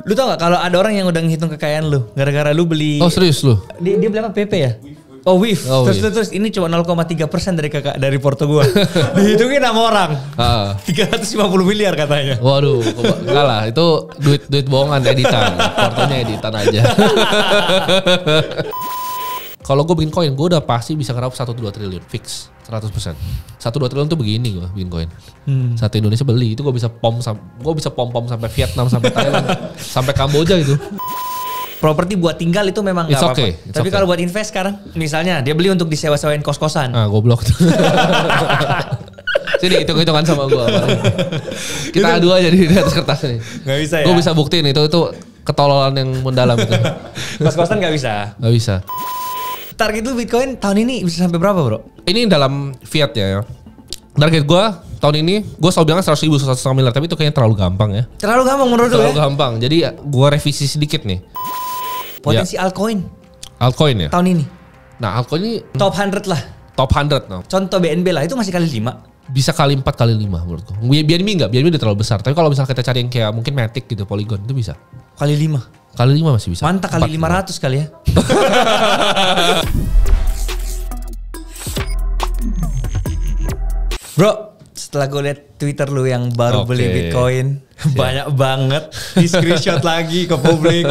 Lu tau gak kalau ada orang yang udah ngitung kekayaan lu gara-gara lu beli. Oh serius lu? Dia beli apa, PP ya? Oh WIF. Terus ini cuma 0,3% dari porto gua. Dihitungin sama orang. 350 miliar katanya. Waduh, enggak lah, itu duit bohongan, editan. Portonya editan aja. Kalau gue bikin koin, gue udah pasti bisa ngeraup 1-2 triliun fix 100%. 1-2 triliun tuh begini gue bikin koin. Satu Indonesia beli itu gue bisa pom sampai Vietnam, sampai Thailand, sampai Kamboja itu. Properti buat tinggal itu memang nggak apa-apa. Tapi kalau buat invest sekarang, misalnya dia beli untuk disewa-sewain kos-kosan. Goblok. Sini hitung-hitungan sama gue. Kita adu aja di atas kertas nih. Gak bisa ya? Gue bisa buktiin itu ketololan yang mendalam itu. Kos-kosan gak bisa? Gak bisa. Target lu Bitcoin tahun ini bisa sampai berapa bro? Ini dalam fiat ya. Target gue tahun ini, gue selalu bilang 100 ribu, 100 miliar. Tapi itu kayaknya terlalu gampang ya. Terlalu gampang menurut lu ya? Terlalu gampang. Jadi gue revisi sedikit nih. Potensi altcoin. Altcoin ya? Tahun ini. Nah altcoin ini top 100 lah. Top 100 no. Contoh BNB lah, itu masih kali 5. Bisa kali 4 kali 5 menurutku. BNB enggak, BNB udah terlalu besar. Tapi kalau misalnya kita cari yang kayak mungkin Matic gitu, Polygon itu bisa. Kali 5. Kali 5 masih bisa. Mantap kali 500 kali ya. Bro, setelah gue liat Twitter lu yang baru beli Bitcoin, banyak banget di screenshot lagi ke publik,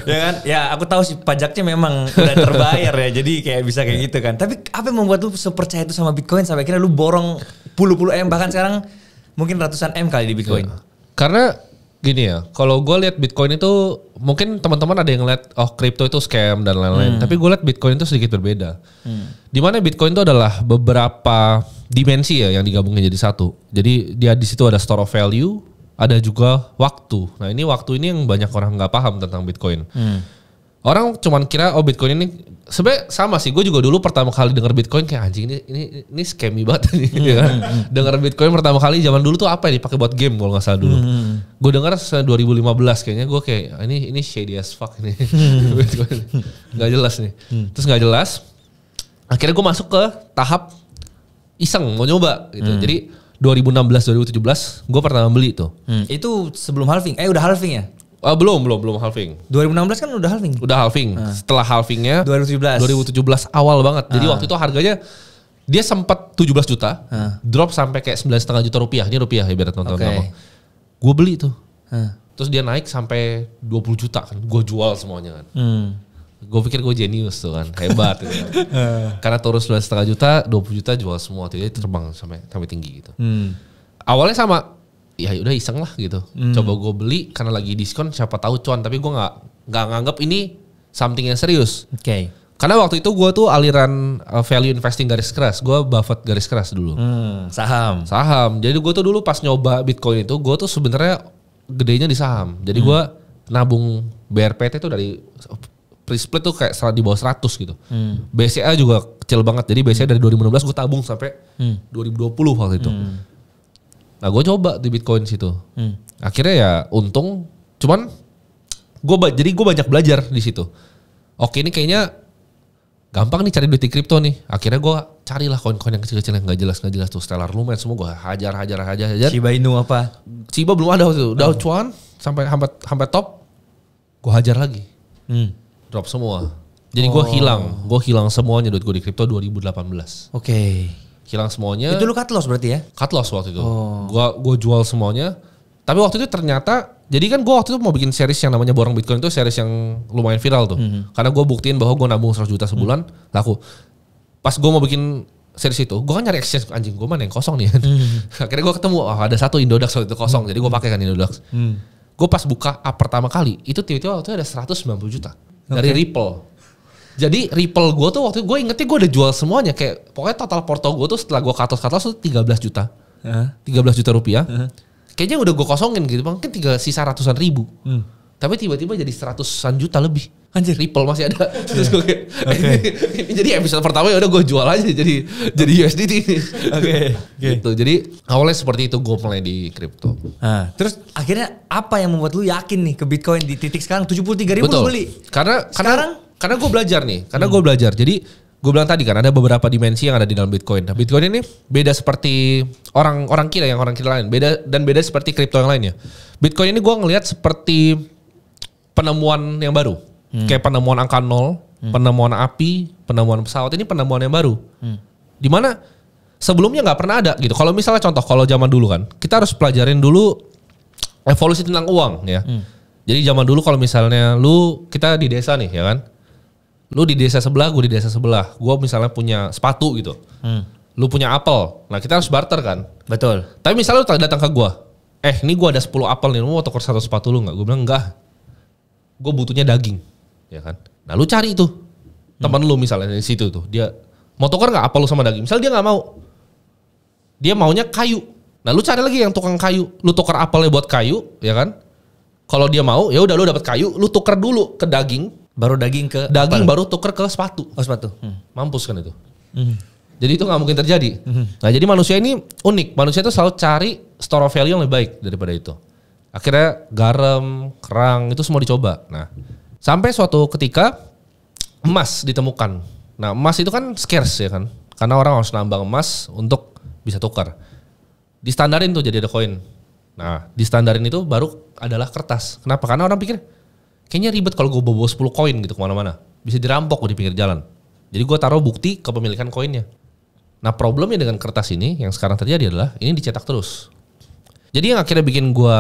ya kan? Ya aku tahu sih pajaknya memang udah terbayar ya, jadi kayak bisa kayak gitu kan. Tapi apa yang membuat lu sepercaya itu sama Bitcoin sampai akhirnya lu borong puluh M, bahkan sekarang mungkin ratusan M kali di Bitcoin? Karena gini ya, kalau gue lihat Bitcoin itu mungkin teman-teman ada yang lihat kripto itu scam dan lain-lain, tapi gue lihat Bitcoin itu sedikit berbeda. Dimana Bitcoin itu adalah beberapa dimensi ya yang digabungin jadi satu. Jadi dia di situ ada store of value, ada juga waktu. Nah ini waktu ini yang banyak orang nggak paham tentang Bitcoin. Orang cuman kira Bitcoin ini sebenarnya sama sih. Gue juga dulu pertama kali denger Bitcoin kayak anjing ini scammy banget nih. Ya kan? Denger Bitcoin pertama kali zaman dulu tuh apa ya, dipakai buat game kalau nggak salah dulu. Gue denger 2015 kayaknya, gue kayak ini shady as fuck ini. Bitcoin nggak jelas nih. Terus nggak jelas. Akhirnya gue masuk ke tahap iseng mau nyoba gitu. Jadi 2016 2017 gue pertama beli tuh. Itu sebelum halving. Udah halving ya? Belum halving. 2016 kan udah halving. Udah halving. Setelah halvingnya 2017 awal banget. Jadi waktu itu harganya dia sempat 17 juta, drop sampai kayak 9,5 juta rupiah. Ini rupiah ibarat nonton nama. Gue beli tuh. Terus dia naik sampai 20 juta kan. Gue jual semuanya kan. Gue pikir gue jenius tuh kan, hebat gitu kan. Karena turun 9,5 juta, 20 juta jual semua. Jadi terbang sampai tinggi gitu. Awalnya sama, ya udah iseng lah gitu. Coba gue beli karena lagi diskon, siapa tahu cuan. Tapi gue nggak nganggap ini something yang serius. Karena waktu itu gue tuh aliran value investing garis keras. Gue Buffett garis keras dulu. Saham. Jadi gue tuh dulu pas nyoba Bitcoin itu, gue tuh sebenarnya gedenya di saham. Jadi gue nabung BRPT tuh dari pre-split tuh kayak di bawah 100 gitu. BCA juga kecil banget. Jadi BCA dari 2016 gue tabung sampai 2020 waktu itu. Nah gue coba di Bitcoin situ. Akhirnya ya untung. Cuman jadi gue banyak belajar di situ. Oke ini kayaknya gampang nih cari duit di kripto nih. Akhirnya gue carilah koin-koin yang kecil-kecil yang gak jelas tuh. Stellar Lumens semua gue hajar. Shiba Inu apa? Shiba belum ada waktu itu. Udah cuan sampai top. Gue hajar lagi. Drop semua. Jadi gue hilang semuanya duit gue di kripto 2018. Hilang semuanya. Itu lu cut loss berarti ya? Cut loss waktu itu. Gue jual semuanya. Tapi waktu itu ternyata, jadi kan gue waktu itu mau bikin series yang namanya Borong Bitcoin, itu series yang lumayan viral tuh. Karena gue buktiin bahwa gue nabung 100 juta sebulan, laku. Pas gue mau bikin series itu, gue kan nyari exchange, anjing gue mana yang kosong nih. Akhirnya gue ketemu, ada satu Indodax waktu itu kosong, jadi gue pakai kan Indodax. Gue pas buka pertama kali, itu tiba-tiba waktu itu ada 190 juta. Dari Ripple. Jadi Ripple gue tuh waktu itu gue ingetnya gue udah jual semuanya. Kayak pokoknya total porto gue tuh setelah gue cut loss tuh 13 juta. 13 juta rupiah. Kayaknya udah gue kosongin gitu. Mungkin sisa ratusan ribu. Tapi tiba-tiba jadi 100-an juta lebih. Anjir, Ripple masih ada. Terus gue kayak jadi episode pertama ya udah gue jual aja jadi USDT ini. Gitu. Jadi awalnya seperti itu gue mulai di kripto. Terus akhirnya apa yang membuat lu yakin nih ke Bitcoin di titik sekarang 73.000 lu beli? Karena gue belajar nih. Jadi gue bilang tadi kan ada beberapa dimensi yang ada di dalam Bitcoin. Nah, Bitcoin ini beda seperti orang kira lain. Beda seperti kripto yang lainnya. Bitcoin ini gue ngelihat seperti penemuan yang baru. Kayak penemuan angka 0, penemuan api, penemuan pesawat, ini penemuan yang baru. Dimana sebelumnya nggak pernah ada gitu. Kalau misalnya contoh, kalau zaman dulu kan, kita harus pelajarin dulu evolusi tentang uang ya. Jadi zaman dulu kalau misalnya kita di desa nih ya kan. Lu di desa sebelah, gue di desa sebelah. Gue misalnya punya sepatu gitu. Lu punya apel. Nah kita harus barter kan. Betul. Tapi misalnya lu datang ke gue. Ini gue ada 10 apel nih, lu mau tukar 1 sepatu lu gak? Gue bilang enggak. Gue butuhnya daging. Ya kan. Nah lu cari tuh. Teman lu misalnya di situ tuh. Dia mau tukar gak apel lu sama daging? Misalnya dia gak mau. Dia maunya kayu. Nah lu cari lagi yang tukang kayu. Lu tukar apelnya buat kayu. Ya kan. Kalau dia mau, ya udah lu dapat kayu. Lu tukar dulu ke daging. Baru daging ke daging apel. Baru tuker ke sepatu. Oh sepatu. Mampus kan itu. Jadi itu gak mungkin terjadi. Nah jadi manusia ini unik. Manusia itu selalu cari store of value yang lebih baik daripada itu. Akhirnya garam, kerang itu semua dicoba. Nah sampai suatu ketika emas ditemukan. Nah emas itu kan scarce ya kan. Karena orang harus nambang emas untuk bisa tukar. Distandarin tuh jadi ada koin. Nah distandarin itu baru adalah kertas. Kenapa? Karena orang pikir kayaknya ribet kalau gue bawa 10 koin gitu kemana-mana. Bisa dirampok di pinggir jalan. Jadi gue taruh bukti kepemilikan koinnya. Nah problemnya dengan kertas ini yang sekarang terjadi adalah ini dicetak terus. Jadi yang akhirnya bikin gue,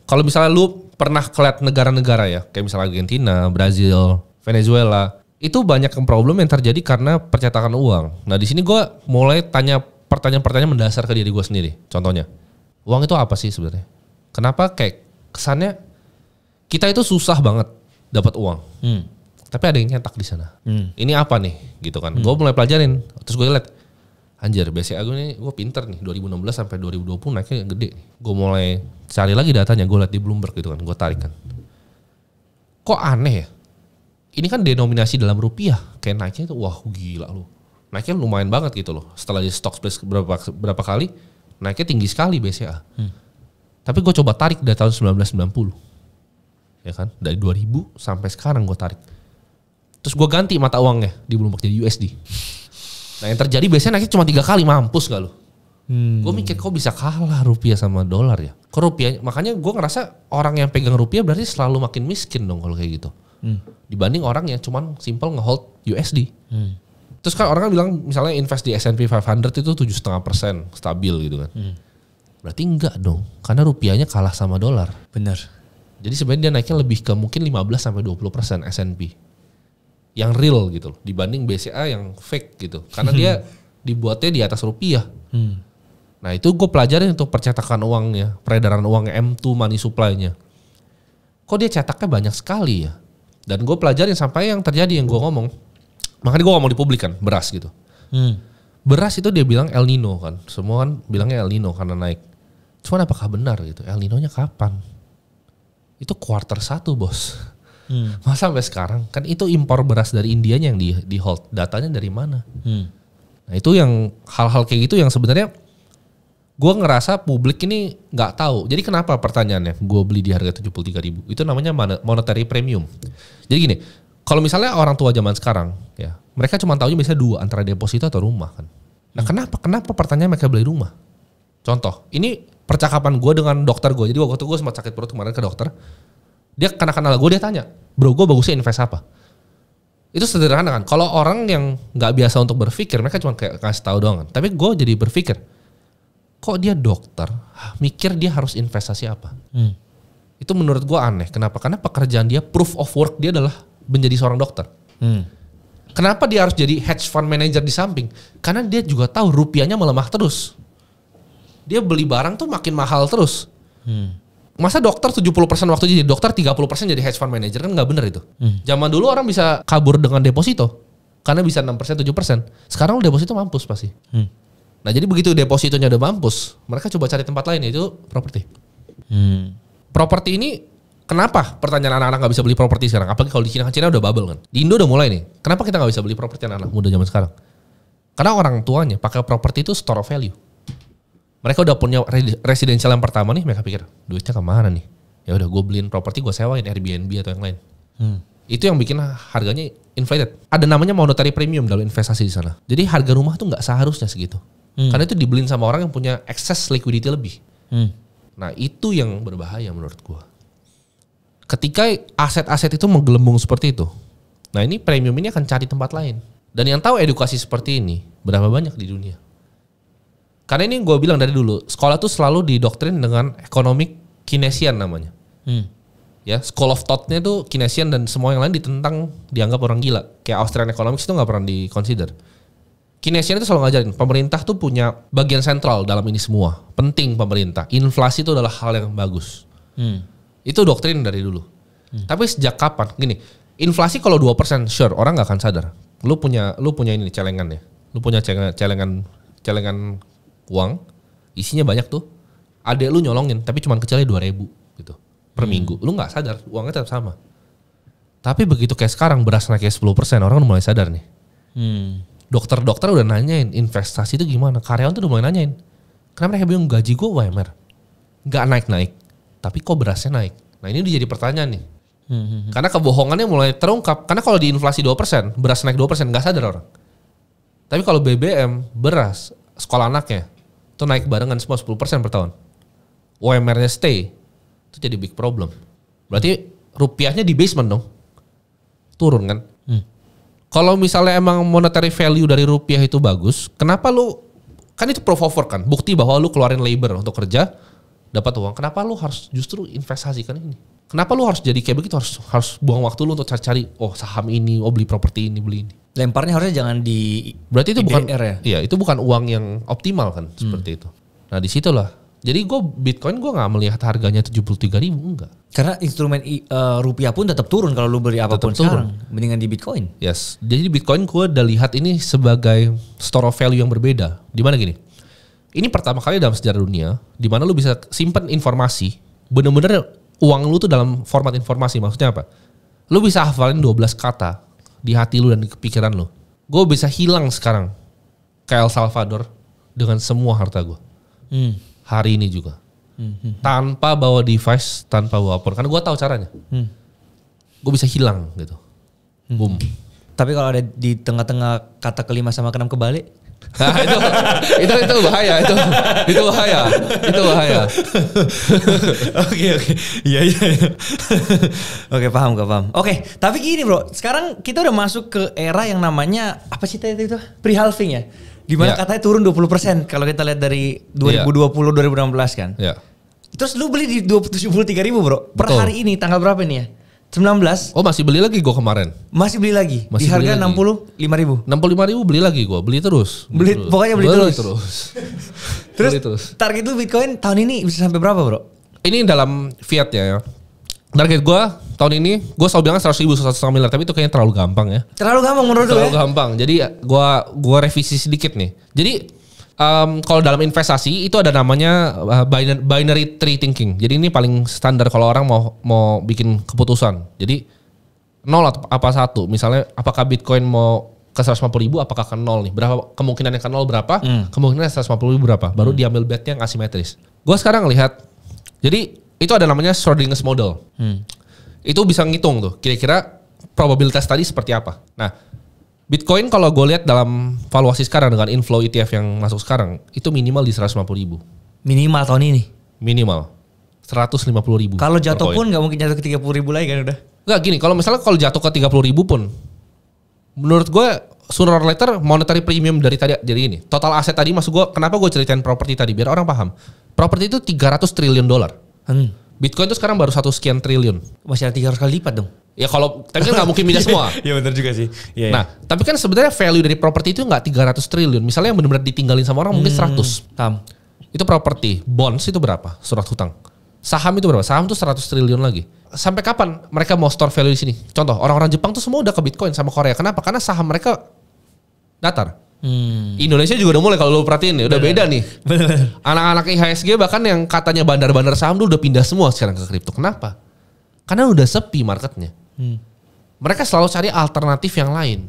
kalau misalnya lu pernah kelihatan negara-negara ya, kayak misalnya Argentina, Brazil, Venezuela, itu banyak problem yang terjadi karena percetakan uang. Nah di sini gue mulai tanya pertanyaan-pertanyaan mendasar ke diri gue sendiri. Contohnya, uang itu apa sih sebenarnya? Kenapa kayak kesannya kita itu susah banget dapat uang, tapi ada yang nyetak di sana. Ini apa nih, gitu kan? Gue mulai pelajarin, terus gue liat, anjir BCA gue nih, gue pinter nih. 2016 sampai 2020 naiknya gede. Gue mulai cari lagi datanya, gue liat di Bloomberg gitu kan, gue tarik kan. Kok aneh ya? Ini kan denominasi dalam rupiah, kayak naiknya itu, wah gila lu. Naiknya lumayan banget gitu loh. Setelah di stock split berapa kali, naiknya tinggi sekali BCA. Tapi gue coba tarik dari tahun 1990. Ya kan, dari 2000 sampai sekarang gue tarik. Terus gue ganti mata uangnya di Bloomberg jadi USD. Nah yang terjadi biasanya naiknya cuma 3 kali, mampus gak lu? Gue mikir kok bisa kalah rupiah sama dolar ya? Kok rupiah, makanya gue ngerasa orang yang pegang rupiah berarti selalu makin miskin dong kalau kayak gitu. Dibanding orang yang cuma simple ngehold USD. Terus kan orang kan bilang misalnya invest di S&P 500 itu 7,5% stabil gitu kan. Berarti enggak dong, karena rupiahnya kalah sama dolar. Bener. Jadi sebenarnya dia naiknya lebih ke mungkin 15-20% S&P. Yang real gitu loh, dibanding BCA yang fake gitu. Karena dia dibuatnya di atas rupiah. Nah itu gue pelajarin untuk percetakan uangnya, peredaran uangnya, M2 money supply-nya. Kok dia cetaknya banyak sekali ya? Dan gue pelajarin sampai yang terjadi yang gue ngomong. Makanya gue ngomong di publik kan, beras gitu. Beras itu dia bilang El Nino kan. Semua kan bilangnya El Nino karena naik. Cuman apakah benar gitu? El Nino-nya kapan? Itu kuarter 1 bos. Masa sampai sekarang? Kan itu impor beras dari Indianya yang di hold. Datanya dari mana? Nah itu yang hal-hal kayak gitu yang sebenarnya gue ngerasa publik ini gak tahu. Jadi kenapa pertanyaannya gue beli di harga 73.000? Itu namanya monetary premium. Jadi gini, kalau misalnya orang tua zaman sekarang ya, mereka cuma tahunya biasanya 2, antara deposito atau rumah kan. Nah kenapa pertanyaan mereka beli rumah? Contoh, ini percakapan gue dengan dokter gue. Jadi waktu itu gue sempat sakit perut kemarin ke dokter. Dia kenal gue, dia tanya, bro gue bagusnya invest apa? Itu sederhana kan. Kalau orang yang gak biasa untuk berpikir, mereka cuma kayak kasih tahu doang kan. Tapi gue jadi berpikir, kok dia dokter, mikir dia harus investasi apa? Itu menurut gue aneh. Kenapa? Karena pekerjaan dia, proof of work dia adalah menjadi seorang dokter. Kenapa dia harus jadi hedge fund manager di samping? Karena dia juga tahu rupiahnya melemah terus. Dia beli barang tuh makin mahal terus. Masa dokter 70% waktu jadi dokter, 30% jadi hedge fund manager, kan gak bener itu. Zaman dulu orang bisa kabur dengan deposito. Karena bisa 6%, 7%. Sekarang deposito mampus pasti. Nah jadi begitu depositonya udah mampus, mereka coba cari tempat lain, yaitu properti. Properti ini, kenapa pertanyaan anak-anak gak bisa beli properti sekarang? Apalagi kalau di Cina udah bubble kan. Di Indo udah mulai nih. Kenapa kita gak bisa beli properti anak-anak muda zaman sekarang? Karena orang tuanya pakai properti itu store of value. Mereka udah punya residential yang pertama nih, mereka pikir duitnya kemana nih? Ya udah gue beliin properti, gue sewain Airbnb atau yang lain. Itu yang bikin harganya inflated. Ada namanya monetary premium dalam investasi di sana. Jadi harga rumah tuh nggak seharusnya segitu. Karena itu dibeliin sama orang yang punya excess liquidity lebih. Nah itu yang berbahaya menurut gue. Ketika aset-aset itu menggelembung seperti itu, nah ini premium ini akan cari tempat lain. Dan yang tahu edukasi seperti ini berapa banyak di dunia. Karena ini gue bilang dari dulu, sekolah tuh selalu didoktrin dengan economic Keynesian namanya. Ya, school of thought-nya tuh Keynesian dan semua yang lain ditentang, dianggap orang gila. Kayak Austrian economics itu gak pernah di-consider. Keynesian itu selalu ngajarin, pemerintah tuh punya bagian sentral dalam ini semua. Penting pemerintah. Inflasi itu adalah hal yang bagus. Itu doktrin dari dulu. Tapi sejak kapan? Gini, inflasi kalau 2%, sure, orang gak akan sadar. Lu punya ini celengan ya. Lu punya celengan uang, isinya banyak tuh. Adek lu nyolongin, tapi cuma kecilnya 2.000 gitu per minggu. Lu gak sadar, uangnya tetap sama. Tapi begitu kayak sekarang beras naik kayak 10%, orang udah mulai sadar nih. Dokter-dokter udah nanyain investasi itu gimana. Karyawan tuh udah mulai nanyain. Kenapa mereka bingung gaji gue UMR? Gak naik-naik, tapi kok berasnya naik? Nah ini udah jadi pertanyaan nih. Karena kebohongannya mulai terungkap. Karena kalau di inflasi 2%, beras naik 2%, gak sadar orang. Tapi kalau BBM, beras, sekolah anaknya, itu naik barengan semua 10% per tahun. UMR-nya stay, itu jadi big problem. Berarti rupiahnya di basement dong. Turun kan? Kalau misalnya emang monetary value dari rupiah itu bagus, kenapa lu, kan itu proof of work kan, bukti bahwa lu keluarin labor untuk kerja, dapat uang. Kenapa lu harus justru investasikan ini? Kenapa lu harus jadi kayak begitu, harus buang waktu lu untuk cari saham ini, beli properti ini, beli ini. Lemparnya harusnya jangan di berarti itu bukan ya? Iya, itu bukan uang yang optimal kan, seperti itu. Nah, disitulah. Jadi Bitcoin gue gak melihat harganya 73.000, enggak. Karena instrumen rupiah pun tetap turun kalau lu beli apapun sekarang. Mendingan di Bitcoin. Yes. Jadi Bitcoin gue udah lihat ini sebagai store of value yang berbeda. Dimana gini, ini pertama kali dalam sejarah dunia, dimana lu bisa simpan informasi, bener-bener uang lu tuh dalam format informasi. Maksudnya apa? Lu bisa hafalin 12 kata di hati lu dan di pikiran lu. Gue bisa hilang sekarang ke El Salvador dengan semua harta gue. Hari ini juga. Tanpa bawa device, tanpa bawa phone. Karena gue tahu caranya. Gue bisa hilang gitu. Boom. Tapi kalau ada di tengah-tengah kata kelima sama keenam kebalik. Nah, itu bahaya. Itu bahaya. Oke. Iya. Oke, paham. Oke, tapi gini bro. Sekarang kita udah masuk ke era yang namanya, apa sih tadi itu? Pre-halving ya? Dimana katanya turun 20% kalau kita lihat dari 2020-2016 kan. Iya. Terus lu beli di 73.000 bro. Per Betul. hari ini tanggal berapa nih ya? 19. Oh masih beli lagi gue kemarin. Masih beli lagi. Di harga 65.000. 65.000 beli lagi gue. Beli terus. Pokoknya beli terus. Terus target lu Bitcoin tahun ini bisa sampai berapa bro? Ini dalam fiat ya. Target gue tahun ini, gue selalu bilang 100.000, 1,5 miliar, tapi itu kayaknya terlalu gampang ya. Terlalu gampang menurut lu ya? Terlalu gampang. Jadi gue revisi sedikit nih. Jadi kalau dalam investasi itu ada namanya binary tree thinking. Jadi ini paling standar kalau orang mau bikin keputusan. Jadi 0 atau apa 1. Misalnya apakah Bitcoin mau ke 150.000, apakah ke 0 nih? Berapa kemungkinannya ke 0 berapa? Kemungkinannya 150.000 berapa? Baru diambil betnya yang asimetris. Gue sekarang lihat. Jadi itu ada namanya Schrodinger's model. Itu bisa ngitung tuh kira-kira probabilitas tadi seperti apa. Nah, Bitcoin kalau gue lihat dalam valuasi sekarang dengan inflow ETF yang masuk sekarang, itu minimal di 150.000. Minimal tahun ini? Minimal 150.000. Kalau jatuh pun gak mungkin jatuh ke 30.000 lagi kan udah? Gak gini, kalau jatuh ke 30.000 pun, menurut gue sooner or later monetary premium dari tadi jadi ini. Total aset tadi maksud gue, kenapa gue ceritain properti tadi biar orang paham. Properti itu $300 triliun. Bitcoin itu sekarang baru 1 sekian triliun. Masih ada 300 kali lipat dong. Ya kalau, tapi kan gak mungkin pindah semua. Iya benar juga sih. Ya, nah, tapi kan sebenarnya value dari properti itu gak 300 triliun. Misalnya yang benar-benar ditinggalin sama orang mungkin 100. Itu properti. Bonds itu berapa? Surat hutang. Saham itu berapa? Saham itu 100 triliun lagi. Sampai kapan mereka mau store value di sini? Contoh, orang-orang Jepang tuh semua udah ke Bitcoin sama Korea. Kenapa? Karena saham mereka datar. Indonesia juga udah mulai kalau lo perhatiin nih, udah beda nih. Anak-anak IHSG bahkan yang katanya bandar-bandar saham tuh udah pindah semua sekarang ke kripto. Kenapa? Karena udah sepi marketnya. Mereka selalu cari alternatif yang lain.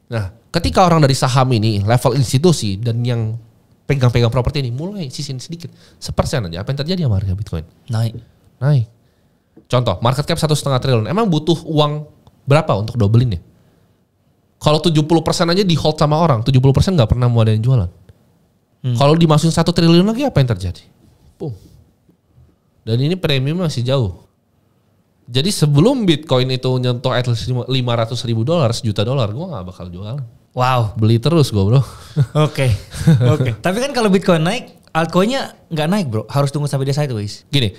Nah, ketika orang dari saham ini, level institusi dan yang pegang-pegang properti ini mulai sisin sedikit, 1% aja, apa yang terjadi sama harga Bitcoin? Naik. Contoh, market cap 1,5 triliun. Emang butuh uang berapa untuk dobelin ya? Kalau 70% aja di hold sama orang, 70% gak pernah mau ada yang jualan. Kalau dimasukin 1 triliun lagi apa yang terjadi? Boom. Dan ini premium masih jauh. Jadi sebelum Bitcoin itu nyentuh at least $500,000, $1 juta, gue gak bakal jualan. Wow. Beli terus gue bro. Oke. Tapi kan kalau Bitcoin naik, altcoinnya nggak naik bro. Harus tunggu sampai dia sideways. Gini,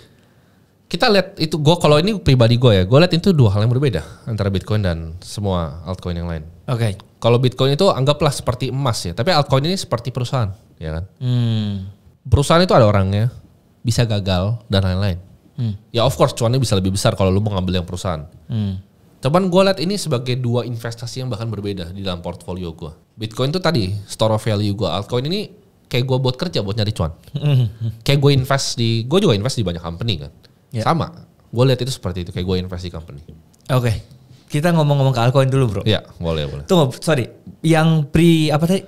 kita lihat itu, gue kalau ini pribadi gue ya, gue lihat itu dua hal yang berbeda antara Bitcoin dan semua altcoin yang lain. Oke. Kalau Bitcoin itu anggaplah seperti emas ya, tapi altcoin ini seperti perusahaan, ya kan? Perusahaan itu ada orangnya, bisa gagal dan lain-lain. Ya of course cuannya bisa lebih besar kalau lu mau ngambil yang perusahaan. Cuman gue lihat ini sebagai dua investasi yang bahkan berbeda di dalam portfolio gue. Bitcoin itu tadi store of value gue, altcoin ini kayak gue buat kerja buat nyari cuan. Kayak gue gue juga invest di banyak company kan. Yeah. Sama, gue lihat itu seperti itu, kayak gue invest di company. Oke. Kita ngomong-ngomong ke altcoin dulu bro. Iya, boleh. Tunggu, sorry. Yang pre-halving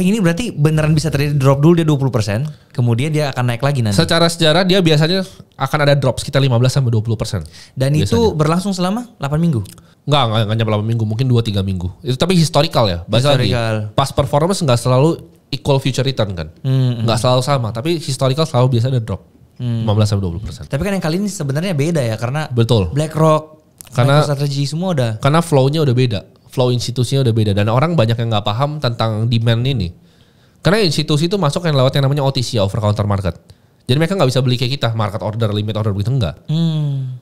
ini berarti beneran bisa terjadi drop dulu dia 20%, kemudian dia akan naik lagi nanti. Secara sejarah dia biasanya akan ada drop sekitar 15-20%. Dan biasanya. Itu berlangsung selama 8 minggu? Enggak nyampe 8 minggu, mungkin 2-3 minggu. Itu tapi historical ya. Lagi, pas performance enggak selalu equal future return kan. Enggak selalu sama, tapi historical selalu biasa ada drop. 15-20%. Tapi kan yang kali ini sebenarnya beda ya, karena betul. BlackRock, karena strategi semua udah. Karena flow-nya udah beda. Flow institusinya udah beda dan orang banyak yang nggak paham tentang demand ini. Karena institusi itu masuk yang lewat yang namanya OTC, over counter market. Jadi mereka nggak bisa beli kayak kita market order, limit order begitu enggak.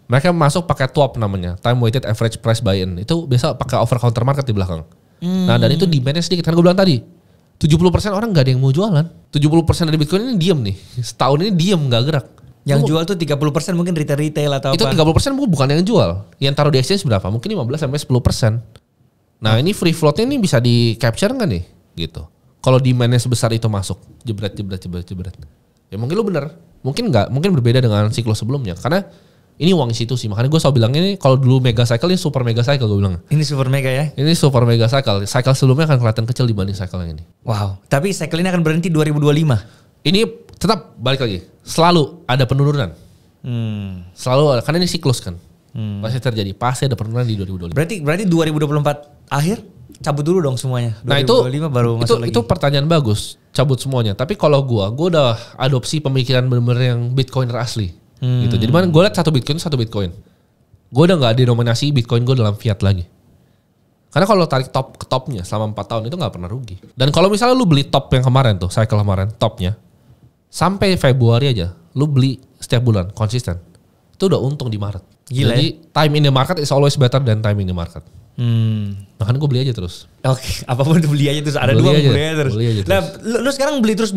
Mereka masuk pakai TWAP namanya, time weighted average price buy in. Itu biasa pakai over counter market di belakang. Nah dan itu demandnya sedikit. Kan gue bilang tadi 70% orang nggak ada yang mau jualan. 70% dari Bitcoin ini diem nih. Setahun ini diem nggak gerak. Yang jual tuh 30% mungkin retail atau itu apa? Itu 30% bukan yang jual. Yang taruh di exchange berapa? Mungkin 15-10%. Nah ini free floatnya ini bisa di capture nggak nih? Gitu. Kalau demandnya sebesar itu masuk, jebret. Ya mungkin lu bener. Mungkin nggak. Mungkin berbeda dengan siklus sebelumnya. Karena ini uang institusi. Makanya gue selalu bilang ini kalau dulu mega cycle ini super mega cycle gue bilang. Ini super mega ya? Ini super mega cycle. Cycle sebelumnya akan kelihatan kecil dibanding cycle yang ini. Wow. Tapi cycle ini akan berhenti 2025. Ini tetap balik lagi. Selalu ada penurunan. Selalu ada. Karena ini siklus kan. Pasti terjadi. Pasti ada penurunan di 2025. Berarti 2024 akhir cabut dulu dong semuanya. 2025 nah itu baru masuk lagi. Itu pertanyaan bagus. Cabut semuanya. Tapi kalau gue udah adopsi pemikiran bener-bener yang Bitcoiner asli. Gitu. Jadi mana gue liat satu Bitcoin. Gue udah gak denominasi Bitcoin gue dalam fiat lagi. Karena kalau tarik top ke topnya selama 4 tahun itu gak pernah rugi. Dan kalau misalnya lu beli top yang kemarin tuh, cycle kemarin, topnya. Sampai Februari aja, lu beli setiap bulan, konsisten. Itu udah untung di Maret. Gila. Jadi time in the market is always better than time in the market. Makanya gue beli aja terus. Oke, apapun beli aja terus. Ada beli aja terus. Nah, lu sekarang beli terus.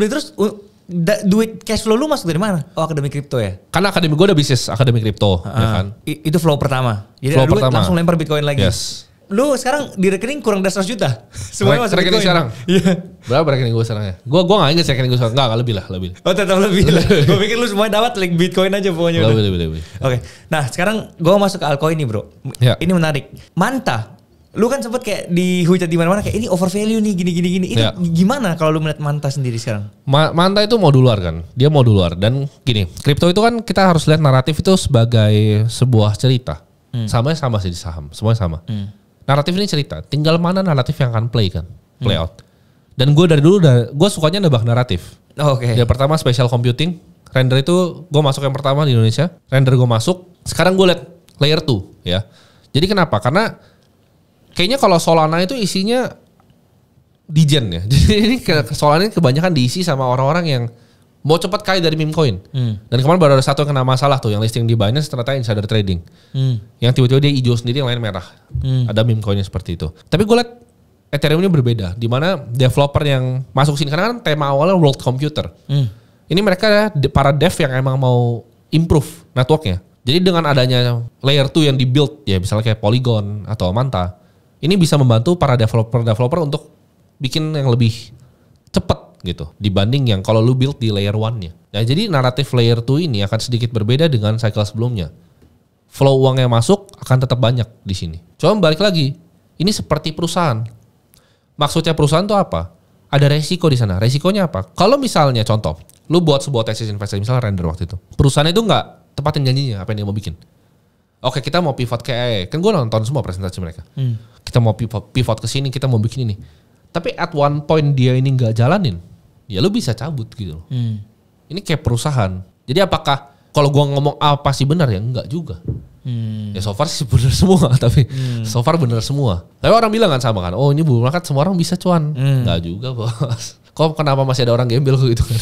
Duit cash flow lu masuk dari mana? Oh, akademi kripto ya? Karena akademi gue udah bisnis akademi kripto, ya kan? Itu flow pertama. Jadi flow lu pertama. langsung lempar Bitcoin lagi. Yes. Lu sekarang di rekening kurang dari 100 juta. Semuanya masuk rekening Bitcoin. Sekarang? Iya. Berapa rekening gue sekarang ya? Gue gak inget sih rekening gue sekarang. Enggak, lebih lah. Oh tetap lebih lah. Gue pikir lu semuanya dapat like Bitcoin aja pokoknya. Lebih. Oke. Nah sekarang gue masuk ke altcoin nih bro. Ya. Ini menarik. Manta. Lu kan sempet kayak dihujat di mana-mana kayak ini overvalue nih gini. Itu gimana kalau lu melihat Manta sendiri sekarang? Manta itu modular kan. Dia modular dan gini, kripto itu kan kita harus lihat naratif itu sebagai sebuah cerita. Sama sih di saham, semuanya sama. Naratif ini cerita, tinggal mana naratif yang akan play out. Dan gue dari dulu gue sukanya nebak naratif. Oke. Yang pertama spatial computing, render itu gue masuk yang pertama di Indonesia. Render gue masuk, sekarang gue lihat layer 2 ya. Jadi kenapa? Karena kayaknya kalau Solana itu isinya degen ya. Jadi ini Solana ini kebanyakan diisi sama orang-orang yang mau cepat kaya dari meme coin. Dan kemarin baru ada satu yang kena masalah tuh yang listing di Binance ternyata insider trading. Yang tiba-tiba dia hijau sendiri yang lain merah. Ada meme coinnya seperti itu. Tapi gue lihat Ethereum ini berbeda. Di mana developer yang masuk sini karena kan tema awalnya world computer. Ini mereka para dev yang emang mau improve networknya. Jadi dengan adanya layer 2 yang dibuild ya misalnya kayak Polygon atau Manta. Ini bisa membantu para developer untuk bikin yang lebih cepat gitu dibanding yang kalau lu build di layer 1-nya. Nah, jadi naratif layer 2 ini akan sedikit berbeda dengan cycle sebelumnya. Flow uang yang masuk akan tetap banyak di sini. Cuma balik lagi, ini seperti perusahaan. Maksudnya perusahaan itu apa? Ada resiko di sana. Resikonya apa? Kalau misalnya contoh, lu buat sebuah tesis investasi misalnya Render waktu itu. Perusahaan itu nggak tepatin janjinya apa yang dia mau bikin. Oke, kita mau pivot ke AI. Kan gue nonton semua presentasi mereka. Kita mau pivot ke sini, kita mau bikin ini. Tapi at one point dia ini nggak jalanin, ya lu bisa cabut gitu loh. Ini kayak perusahaan. Jadi apakah kalau gue ngomong apa sih benar ya enggak juga. Ya so far sih benar semua, tapi so far benar semua. Tapi orang bilang kan sama kan, oh ini bull market semua orang bisa cuan. Enggak juga bos. Kok kenapa masih ada orang gembel gitu kan?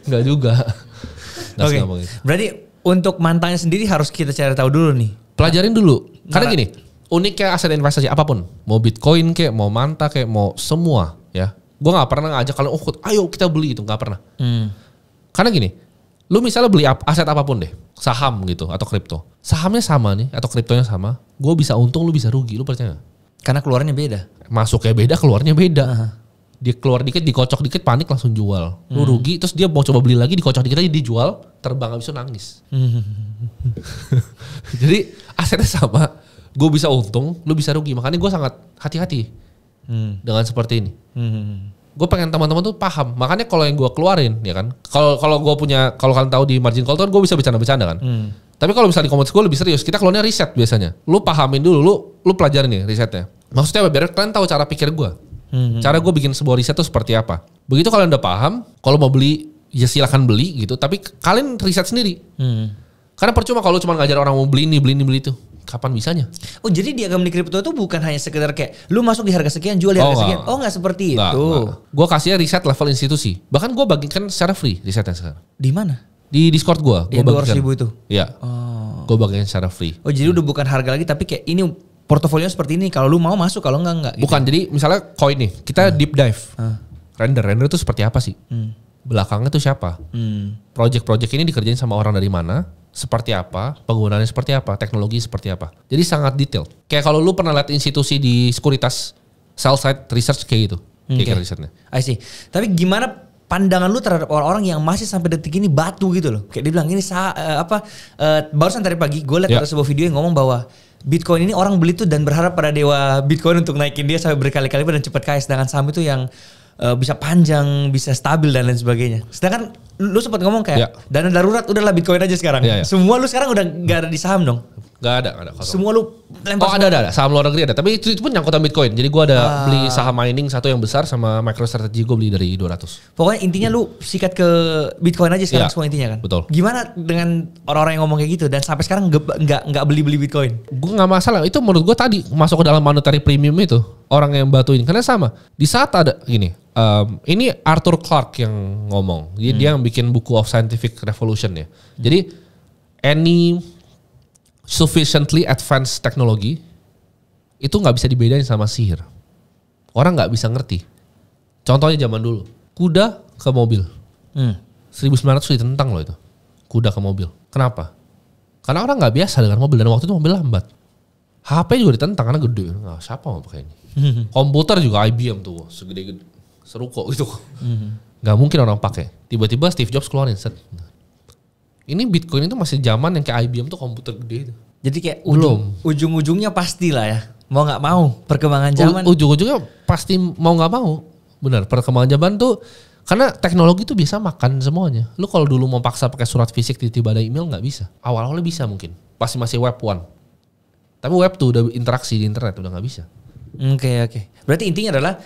Enggak juga. Oke. Berarti untuk mantannya sendiri harus kita cari tahu dulu nih. Pelajarin dulu. Karena gini, uniknya aset investasi apapun, mau Bitcoin kayak, mau Manta kayak, mau semua ya. Gue nggak pernah ngajak kalian, oh ayo kita beli itu, nggak pernah. Karena gini, lu misalnya beli aset apapun deh, saham gitu atau kripto, sahamnya sama nih atau kriptonya sama, gue bisa untung, lu bisa rugi, lu percaya nggak? Karena keluarnya beda. Masuknya beda, keluarnya beda. Dia keluar dikit, dikocok dikit, panik langsung jual. Lu rugi, terus dia mau coba beli lagi, dikocok dikit lagi, dijual, terbang abis itu nangis. Jadi asetnya sama, gue bisa untung, lu bisa rugi. Makanya gue sangat hati-hati dengan seperti ini. Gue pengen teman-teman tuh paham. Makanya kalau yang gue keluarin, ya kan, kalau gue punya, kalau kalian tahu di margin call tuh gue bisa bercanda-bercanda kan. Tapi kalau misalnya di komunitas gue lebih serius, kita keluarnya riset biasanya. Lu pahamin dulu, lu pelajarin nih risetnya. Maksudnya biar kalian tahu cara pikir gue. Cara gue bikin sebuah riset tuh seperti apa. Begitu kalian udah paham, kalau mau beli ya silakan beli gitu. Tapi kalian riset sendiri. Karena percuma kalau cuma ngajar orang mau beli ini itu. Kapan bisanya? Oh jadi diagam di kripto itu bukan hanya sekedar kayak lu masuk di harga sekian, jual di harga sekian. Oh nggak seperti itu. Gue kasihnya riset level institusi. Bahkan gue bagikan secara free risetnya sekarang. Di mana? Di Discord gue. Yang 200.000 itu? Iya. Gue bagikan secara free. Oh jadi udah bukan harga lagi tapi kayak ini portofolio seperti ini. Kalau lu mau masuk, kalau enggak gitu. Bukan, jadi misalnya koin nih, kita deep dive. Render itu seperti apa sih? Belakangnya tuh siapa? Project-project ini dikerjain sama orang dari mana? Seperti apa? Penggunaannya seperti apa? Teknologi seperti apa? Jadi sangat detail. Kayak kalau lu pernah lihat institusi di sekuritas, sell side research kayak gitu. Kayak risetnya. I see. Tapi gimana pandangan lu terhadap orang-orang yang masih sampai detik ini batu gitu loh? Kayak dia bilang ini barusan tadi pagi gue lihat ada sebuah video yang ngomong bahwa Bitcoin ini orang beli tuh dan berharap pada dewa Bitcoin untuk naikin dia sampai berkali-kali dan cepat kaya. Sedangkan saham itu yang bisa panjang, bisa stabil dan lain sebagainya. Sedangkan lu sempat ngomong kayak dana darurat udahlah Bitcoin aja sekarang. Semua lu sekarang udah gak ada di saham dong? Gak ada. Semua lu lempar. Oh ada. Saham luar negeri ada. Tapi itu pun nyangkutan Bitcoin. Jadi gue ada beli saham mining satu yang besar sama MicroStrategy gue beli dari 200. Pokoknya intinya lu sikat ke Bitcoin aja sekarang semua intinya kan? Betul. Gimana dengan orang-orang yang ngomong kayak gitu dan sampai sekarang nggak beli Bitcoin? Gue nggak masalah. Itu menurut gue tadi masuk ke dalam monetary premium itu orang yang batuin. Karena sama. Di saat ada gini. Ini Arthur Clarke yang ngomong. Dia yang bikin buku of Scientific Revolution ya. Jadi any sufficiently advanced technology itu nggak bisa dibedain sama sihir. Orang nggak bisa ngerti. Contohnya zaman dulu, kuda ke mobil. 1900 ditentang loh itu. Kuda ke mobil. Kenapa? Karena orang nggak biasa dengan mobil dan waktu itu mobil lambat. HP juga ditentang karena gede. Nah, siapa mau pakai ini? Komputer juga IBM tuh segede-gede. Seru kok gitu. Gak mungkin orang pakai. Tiba-tiba Steve Jobs keluarin set. Ini Bitcoin itu masih zaman yang kayak IBM tuh komputer gede itu. Jadi kayak ujung-ujungnya pasti lah ya. Mau gak mau perkembangan zaman. Ujung-ujungnya pasti mau gak mau. Benar, perkembangan zaman tuh. Karena teknologi tuh bisa makan semuanya. Lu kalau dulu mau paksa pakai surat fisik tiba-tiba ada email gak bisa. Awal-awalnya bisa mungkin. Pasti masih web 1. Tapi web 2 udah interaksi di internet udah gak bisa. Oke. Berarti intinya adalah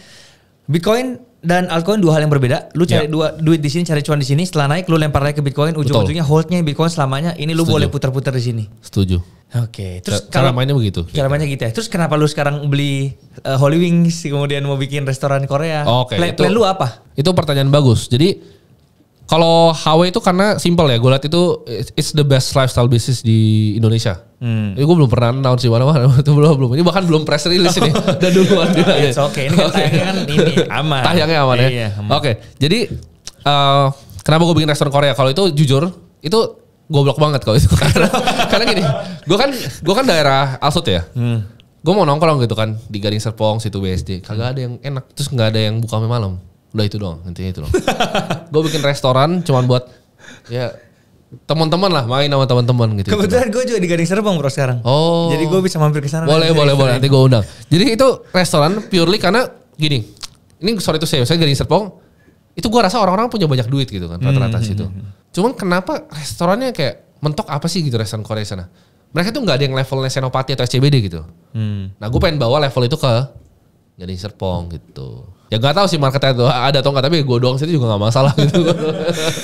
Bitcoin dan altcoin dua hal yang berbeda. Lu cari duit di sini, cari cuan di sini. Setelah naik, lu lempar lagi ke Bitcoin. Ujung-ujungnya holdnya Bitcoin selamanya. Ini lu boleh putar-putar di sini. Setuju. Oke. Terus cara mainnya begitu. Cara mainnya gitu ya. Terus kenapa lu sekarang beli Holy Wings, kemudian mau bikin restoran Korea? Plan lu apa? Itu pertanyaan bagus. Jadi kalau HW itu karena simple ya. Gue lihat itu it's the best lifestyle business di Indonesia. Ini gue belum pernah announce di mana-mana. Itu belum. Ini bahkan belum press release ini. Dan duluan dia. Oke. Ini kan tayangnya kan ini aman. Tayangnya aman ya. Iya, Oke. Jadi kenapa gue bikin restoran Korea? Kalau itu jujur itu goblok banget kalau itu. Karena gini. Gue kan daerah Alsut ya. Gue mau nongkrong gitu kan di Gading Serpong, situ BSD. Kagak ada yang enak. Terus gak ada yang buka sampai malam. Udah itu doang, intinya itu doang. Gue bikin restoran cuman buat ya teman-teman lah, main sama teman-teman gitu. Kebetulan gue juga di Gading Serpong bro sekarang. Oh. Jadi gue bisa mampir ke sana. Boleh nanti gue undang. Jadi itu restoran purely karena gini. Ini sorry itu saya Gading Serpong. Itu gue rasa orang-orang punya banyak duit gitu kan rata-rata situ. Cuman kenapa restorannya kayak mentok apa sih gitu restoran Korea sana? Mereka tuh nggak ada yang levelnya Senopati atau SCBD gitu. Nah gue pengen bawa level itu ke Gading Serpong gitu. Ya gak tahu sih marketnya tuh ada atau enggak, tapi gue doang situ juga gak masalah gitu.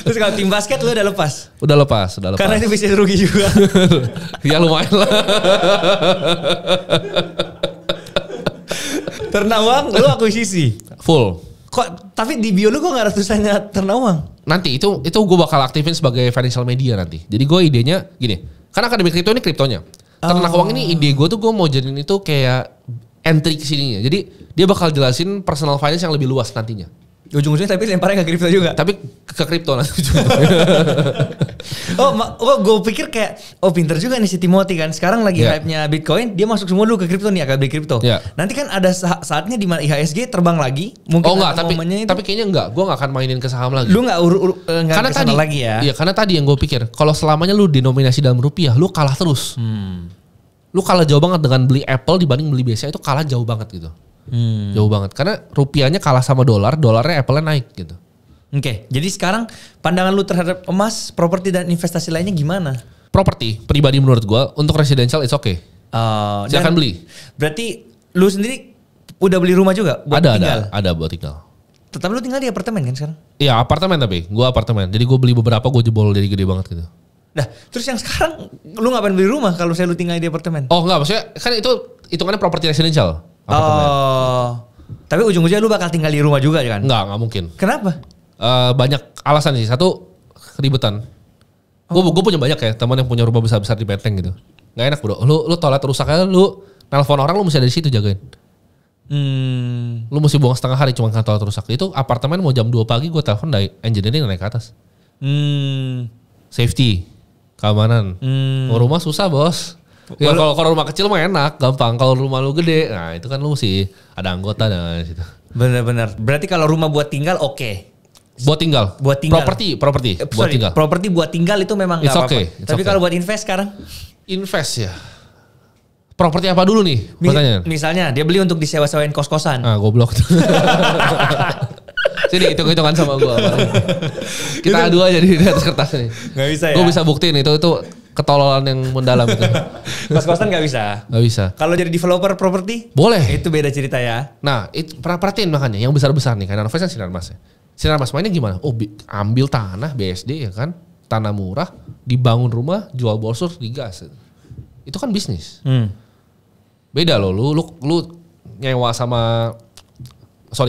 Terus kalau tim basket lu udah lepas? Udah lepas. Karena itu bisa rugi juga. Ya lumayan lah. Ternawang lu akuisisi? Full. Kok tapi di bio lu kok gak ada tulisannya Ternawang? Nanti itu gue bakal aktifin sebagai financial media nanti. Jadi gue idenya gini, karena Akademi Kripto ini kriptonya. Ternawang ini ide gue tuh gue mau jadiin itu kayak entry ke sininya. Jadi dia bakal jelasin personal finance yang lebih luas nantinya. Ujung-ujungnya tapi lemparnya ke kripto juga. Tapi ke kripto nanti. gue pikir kayak pinter juga nih si Timothy kan. Sekarang lagi hype-nya Bitcoin, dia masuk semua dulu ke kripto nih, akademi kripto. Yeah. Nanti kan ada saatnya di mana IHSG terbang lagi. Mungkin tapi kayaknya enggak. Gue gak akan mainin ke saham lagi. Lu gak karena tadi lagi ya. Iya, karena tadi yang gue pikir, kalau selamanya lu denominasi dalam rupiah, lu kalah terus. Lu kalah jauh banget dengan beli Apple dibanding beli BCA, itu kalah jauh banget gitu. Jauh banget. Karena rupiahnya kalah sama dolar, dolarnya Apple-nya naik gitu. Oke, jadi sekarang pandangan lu terhadap emas, properti dan investasi lainnya gimana? Properti, pribadi menurut gue, untuk residential it's okay. Silakan beli. Berarti lu sendiri udah beli rumah juga buat tinggal? Ada buat tinggal. Tetap lu tinggal di apartemen kan sekarang? Iya apartemen, tapi gue apartemen. Jadi gue beli beberapa, gue jebol dari gede banget gitu. Nah, terus yang sekarang lu ngapain beli rumah kalau saya lu tinggal di apartemen? Oh enggak, maksudnya kan itu hitungannya properti residential. Tapi ujung-ujungnya lu bakal tinggal di rumah juga kan? Enggak mungkin. Kenapa? Banyak alasan sih. Satu, keribetan. Gue punya banyak ya teman yang punya rumah besar-besar di Menteng gitu. Gak enak bro. Lu toilet rusak aja, lu nelpon orang, lu mesti ada di situ jagain. Lu mesti buang setengah hari cuma karena toilet rusak. Itu apartemen mau jam 2 pagi gue telepon dari engineering naik ke atas. Safety, keamanan. Mau rumah susah bos. Ya kalau rumah kecil mah enak, gampang. Kalau rumah lu gede, nah itu kan lu mesti ada anggota dan situ. Bener-bener. Berarti kalau rumah buat tinggal oke. Buat tinggal. Properti buat tinggal. Properti buat tinggal itu memang nggak apa-apa. Tapi kalau buat invest sekarang? Invest ya. Properti apa dulu nih? Misalnya dia beli untuk disewa-sewain kos-kosan. Goblok. Sini hitung-hitungan sama gue. Kita adu aja di atas kertas nih. Gak bisa ya? Gue bisa buktiin itu ketololan yang mendalam itu. Kos-kosan gak bisa? Gak bisa. Kalau jadi developer properti? Boleh. Itu beda cerita ya. Nah itu perhatiin makanya yang besar-besar nih. Karena Novest kan Sinarmas ya. Sinarmas mainnya gimana? Ambil tanah BSD ya kan. Tanah murah. Dibangun rumah. Jual borsur. Digas. Itu kan bisnis. Beda loh. Lu nyewa sama...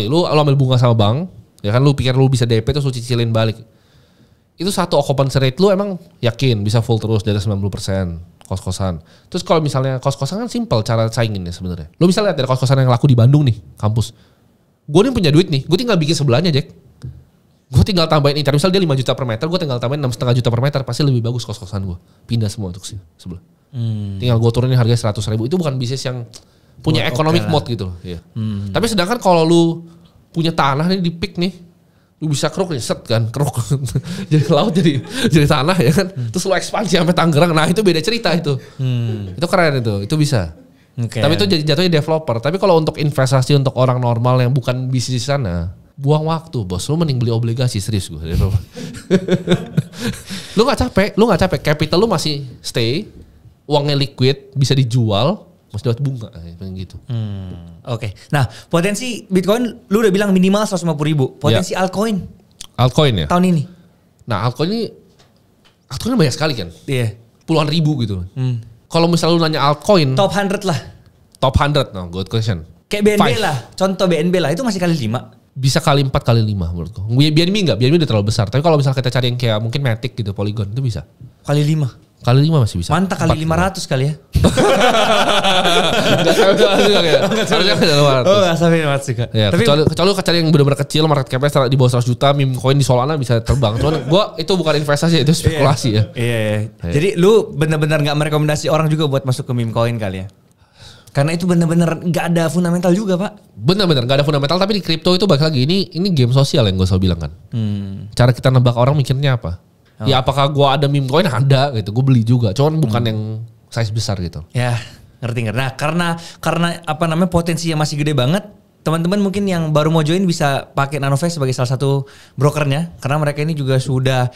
Lu ambil bunga sama bank. Ya kan lu pikir lu bisa DP terus lu cicilin balik. Itu satu occupancy rate lu emang yakin bisa full terus dari 90% kos-kosan. Terus kalau misalnya kos-kosan kan simple cara sainginnya sebenarnya. Lu bisa lihat dari kos-kosan yang laku di Bandung nih, kampus. Gue nih punya duit nih, gue tinggal bikin sebelahnya Jack. Gue tinggal tambahin inter, misal dia 5 juta per meter, gue tinggal tambahin 6,5 juta per meter, pasti lebih bagus kos-kosan gue. Pindah semua untuk sebelah. Tinggal gue turunin harganya 100.000, itu bukan bisnis yang punya economic mode gitu loh. Iya. Tapi sedangkan kalau lu punya tanah nih di pik nih, lu bisa keruk nih, set kan, keruk. Jadi laut jadi tanah ya kan. Terus lu ekspansi sampai Tangerang, nah itu beda cerita itu. Itu keren itu bisa. Tapi itu jatuhnya developer. Tapi kalau untuk investasi untuk orang normal yang bukan bisnis di sana, buang waktu bos. Lu mending beli obligasi, serius gue. Lu gak capek, capital lu masih stay, uangnya liquid, bisa dijual, masih dapat bunga gitu. Oke. Nah, potensi Bitcoin lu udah bilang minimal 150.000. Potensi altcoin ya. Tahun ini. Nah, altcoin banyak sekali kan. Iya. Puluhan ribu gitu. Kalau misalnya lu nanya altcoin, top 100 lah. Top 100, no, good question. Kayak BNB lah. Contoh BNB lah, itu masih kali 5. Bisa kali 4 kali 5 menurutku. BNB enggak, BNB udah terlalu besar. Tapi kalau misalnya kita cari yang kayak mungkin Matic gitu, Polygon itu bisa. Kali 5. Kali 5 masih bisa. Mantap kali 500 kali ya. Enggak sampai 500. Oh, enggak sampai 500 juga. Ya, tapi kecuali lu cari yang benar-benar kecil, market cap-nya di bawah 100 juta, meme coin di Solana bisa terbang. Cuman gua itu bukan investasi, itu spekulasi ya. Iya. Jadi lu benar-benar enggak merekomendasi orang juga buat masuk ke meme coin kali ya. Karena itu benar-benar enggak ada fundamental juga, Pak. Benar-benar enggak ada fundamental, tapi di kripto itu balik lagi ini game sosial yang gue selalu bilang kan. Cara kita nebak orang mikirnya apa? Ya apakah gue ada meme coin? Ada gitu, gue beli juga. Cuman bukan yang size besar gitu. Ya ngerti. Nah karena apa namanya potensinya masih gede banget. Teman-teman mungkin yang baru mau join bisa pakai Nanovest sebagai salah satu brokernya. Karena mereka ini juga sudah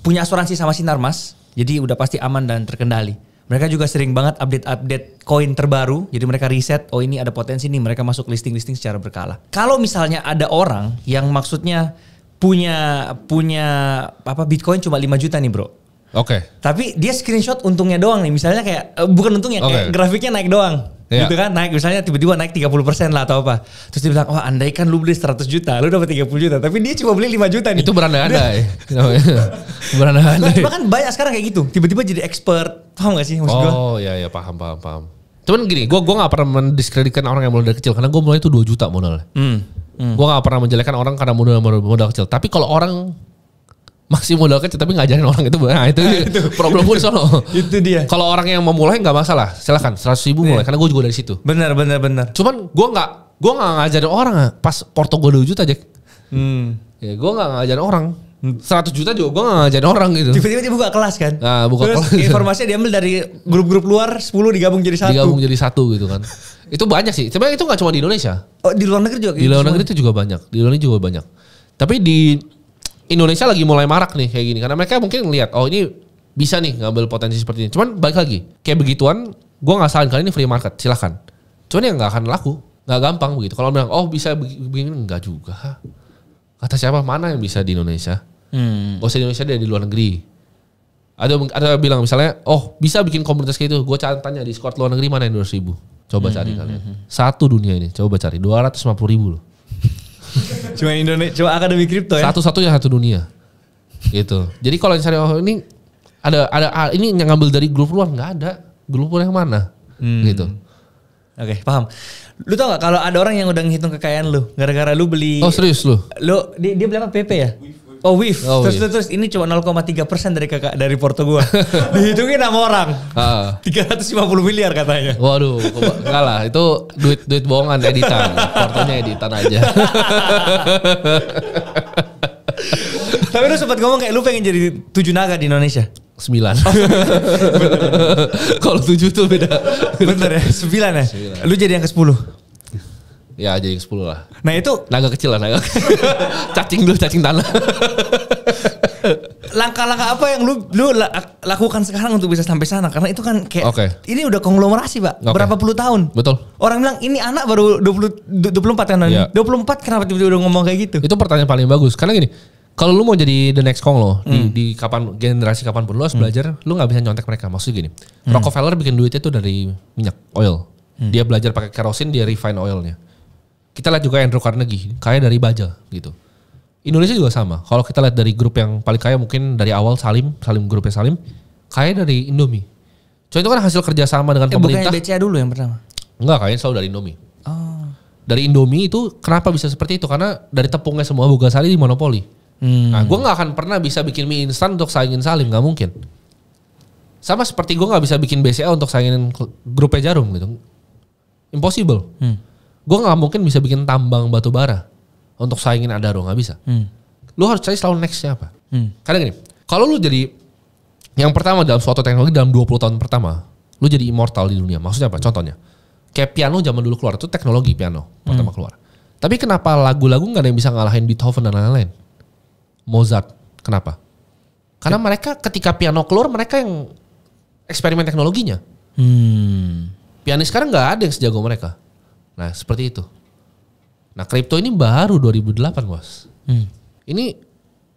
punya asuransi sama Sinarmas. Jadi udah pasti aman dan terkendali. Mereka juga sering banget update koin terbaru. Jadi mereka riset, oh ini ada potensi nih, mereka masuk listing secara berkala. Kalau misalnya ada orang yang maksudnya punya Bitcoin cuma 5 juta nih bro. Oke. Tapi dia screenshot untungnya doang nih. Misalnya kayak, bukan untungnya, kayak grafiknya naik doang. Gitu kan, naik misalnya tiba-tiba naik 30% lah atau apa. Terus dia bilang, andai kan lu beli 100 juta, lu dapat 30 juta. Tapi dia cuma beli 5 juta nih. Itu berandai-andai. Berandai-andai. Bahkan banyak sekarang kayak gitu. Tiba-tiba jadi expert. Paham gak sih maksud gue? Oh iya, paham. Cuman gini, gue gak pernah mendiskreditkan orang yang mulai dari kecil. Karena gue mulai itu 2 juta modalnya. Gue gak pernah menjelekkan orang karena modal kecil. Tapi kalau orang masih modal kecil tapi ngajarin orang itu, itu problem gue di sono. Itu dia. Kalau orang yang mau mulai nggak masalah, silakan 100.000 mulai. Karena gue juga dari situ. Benar. Cuman gue nggak ngajarin orang pas porto gue 2 juta Jack. Ya gue nggak ngajarin orang. 100 juta juga gue gak ngajarin orang gitu. Tiba-tiba dia buka kelas kan. Nah, kelas. Informasinya diambil dari grup-grup luar, 10 digabung jadi satu gitu kan. Itu banyak sih. Sebenarnya itu gak cuma di Indonesia. Oh di luar negeri juga? Di luar negeri itu juga banyak. Di luar negeri juga banyak. Tapi di Indonesia lagi mulai marak nih kayak gini. Karena mereka mungkin ngelihat, oh ini bisa nih ngambil potensi seperti ini. Cuman balik lagi, kayak begituan gue gak salahin, kali ini free market, silahkan. Cuman ya gak akan laku. Gak gampang begitu. Kalau bilang, oh bisa begini, enggak juga. Kata siapa, mana yang bisa di Indonesia? Gak usah di Indonesia, dia di luar negeri. Ada bilang misalnya, oh bisa bikin komunitas kayak itu. Gue tanya di Discord luar negeri mana yang 200.000. Coba cari kalian. Satu dunia ini, coba cari 250.000 loh. Cuma Indonesia, cuma akademi kripto ya? Satu-satunya satu dunia. Gitu. Jadi kalau cari ini ada ini yang ngambil dari grup luar, nggak ada. Grup luar yang mana? Gitu. Oke, paham. Lu tau gak kalau ada orang yang udah ngitung kekayaan lu gara-gara lu beli. Oh serius lu? Dia beli apa, PP ya? Oh WIF. Terus ini cuma 0,3% dari porto gua. Dihitungin sama orang. 350 miliar katanya. Waduh, enggak lah, itu duit bohongan, editan. Portonya editan aja. Tapi lu sempat ngomong kayak lu pengen jadi 7 naga di Indonesia. 9. Kalau 7 tuh beda. Bener ya? 9 ya? 9. Lu jadi yang ke-10. Ya jadi 10 lah. Nah itu naga kecil lah, naga. cacing tanah. Langkah-langkah apa yang lu lakukan sekarang untuk bisa sampai sana? Karena itu kan kayak ini udah konglomerasi Pak. Berapa puluh tahun. Betul. Orang bilang ini anak baru 24 kan. Ya. 24 kenapa tiba-tiba udah ngomong kayak gitu? Itu pertanyaan paling bagus. Karena gini, kalau lu mau jadi the next Konglo di generasi kapanpun lu harus belajar, lu nggak bisa nyontek mereka. Maksudnya gini, Rockefeller bikin duitnya itu dari minyak oil. Dia belajar pakai kerosin, dia refine oilnya. Kita lihat juga Andrew Carnegie, kaya dari baja gitu. Indonesia juga sama. Kalau kita lihat dari grup yang paling kaya mungkin dari awal Salim grupnya Salim, kaya dari Indomie. Soalnya itu kan hasil kerjasama dengan pemerintah. Bukannya BCA dulu yang pertama? Enggak, kayaknya selalu dari Indomie. Oh. Dari Indomie itu kenapa bisa seperti itu? Karena dari tepungnya semua Bogasari di monopoli. Nah gue gak akan pernah bisa bikin mie instan untuk saingin Salim, gak mungkin. Sama seperti gue gak bisa bikin BCA untuk saingin grupnya Jarum gitu. Impossible. Gue gak mungkin bisa bikin tambang batu bara untuk saingin Adaro, gak bisa. Lu harus cari selalu nextnya apa. Karena gini, kalau lu jadi yang pertama dalam suatu teknologi dalam 20 tahun pertama, lu jadi immortal di dunia. Maksudnya apa? Contohnya, kayak piano zaman dulu keluar, itu teknologi piano pertama keluar. Tapi kenapa lagu-lagu gak ada yang bisa ngalahin Beethoven dan lain-lain? Mozart, kenapa? Karena mereka ketika piano keluar, mereka yang eksperimen teknologinya. Pianis sekarang gak ada yang sejago mereka. Nah seperti itu. Nah kripto ini baru 2008 bos. Ini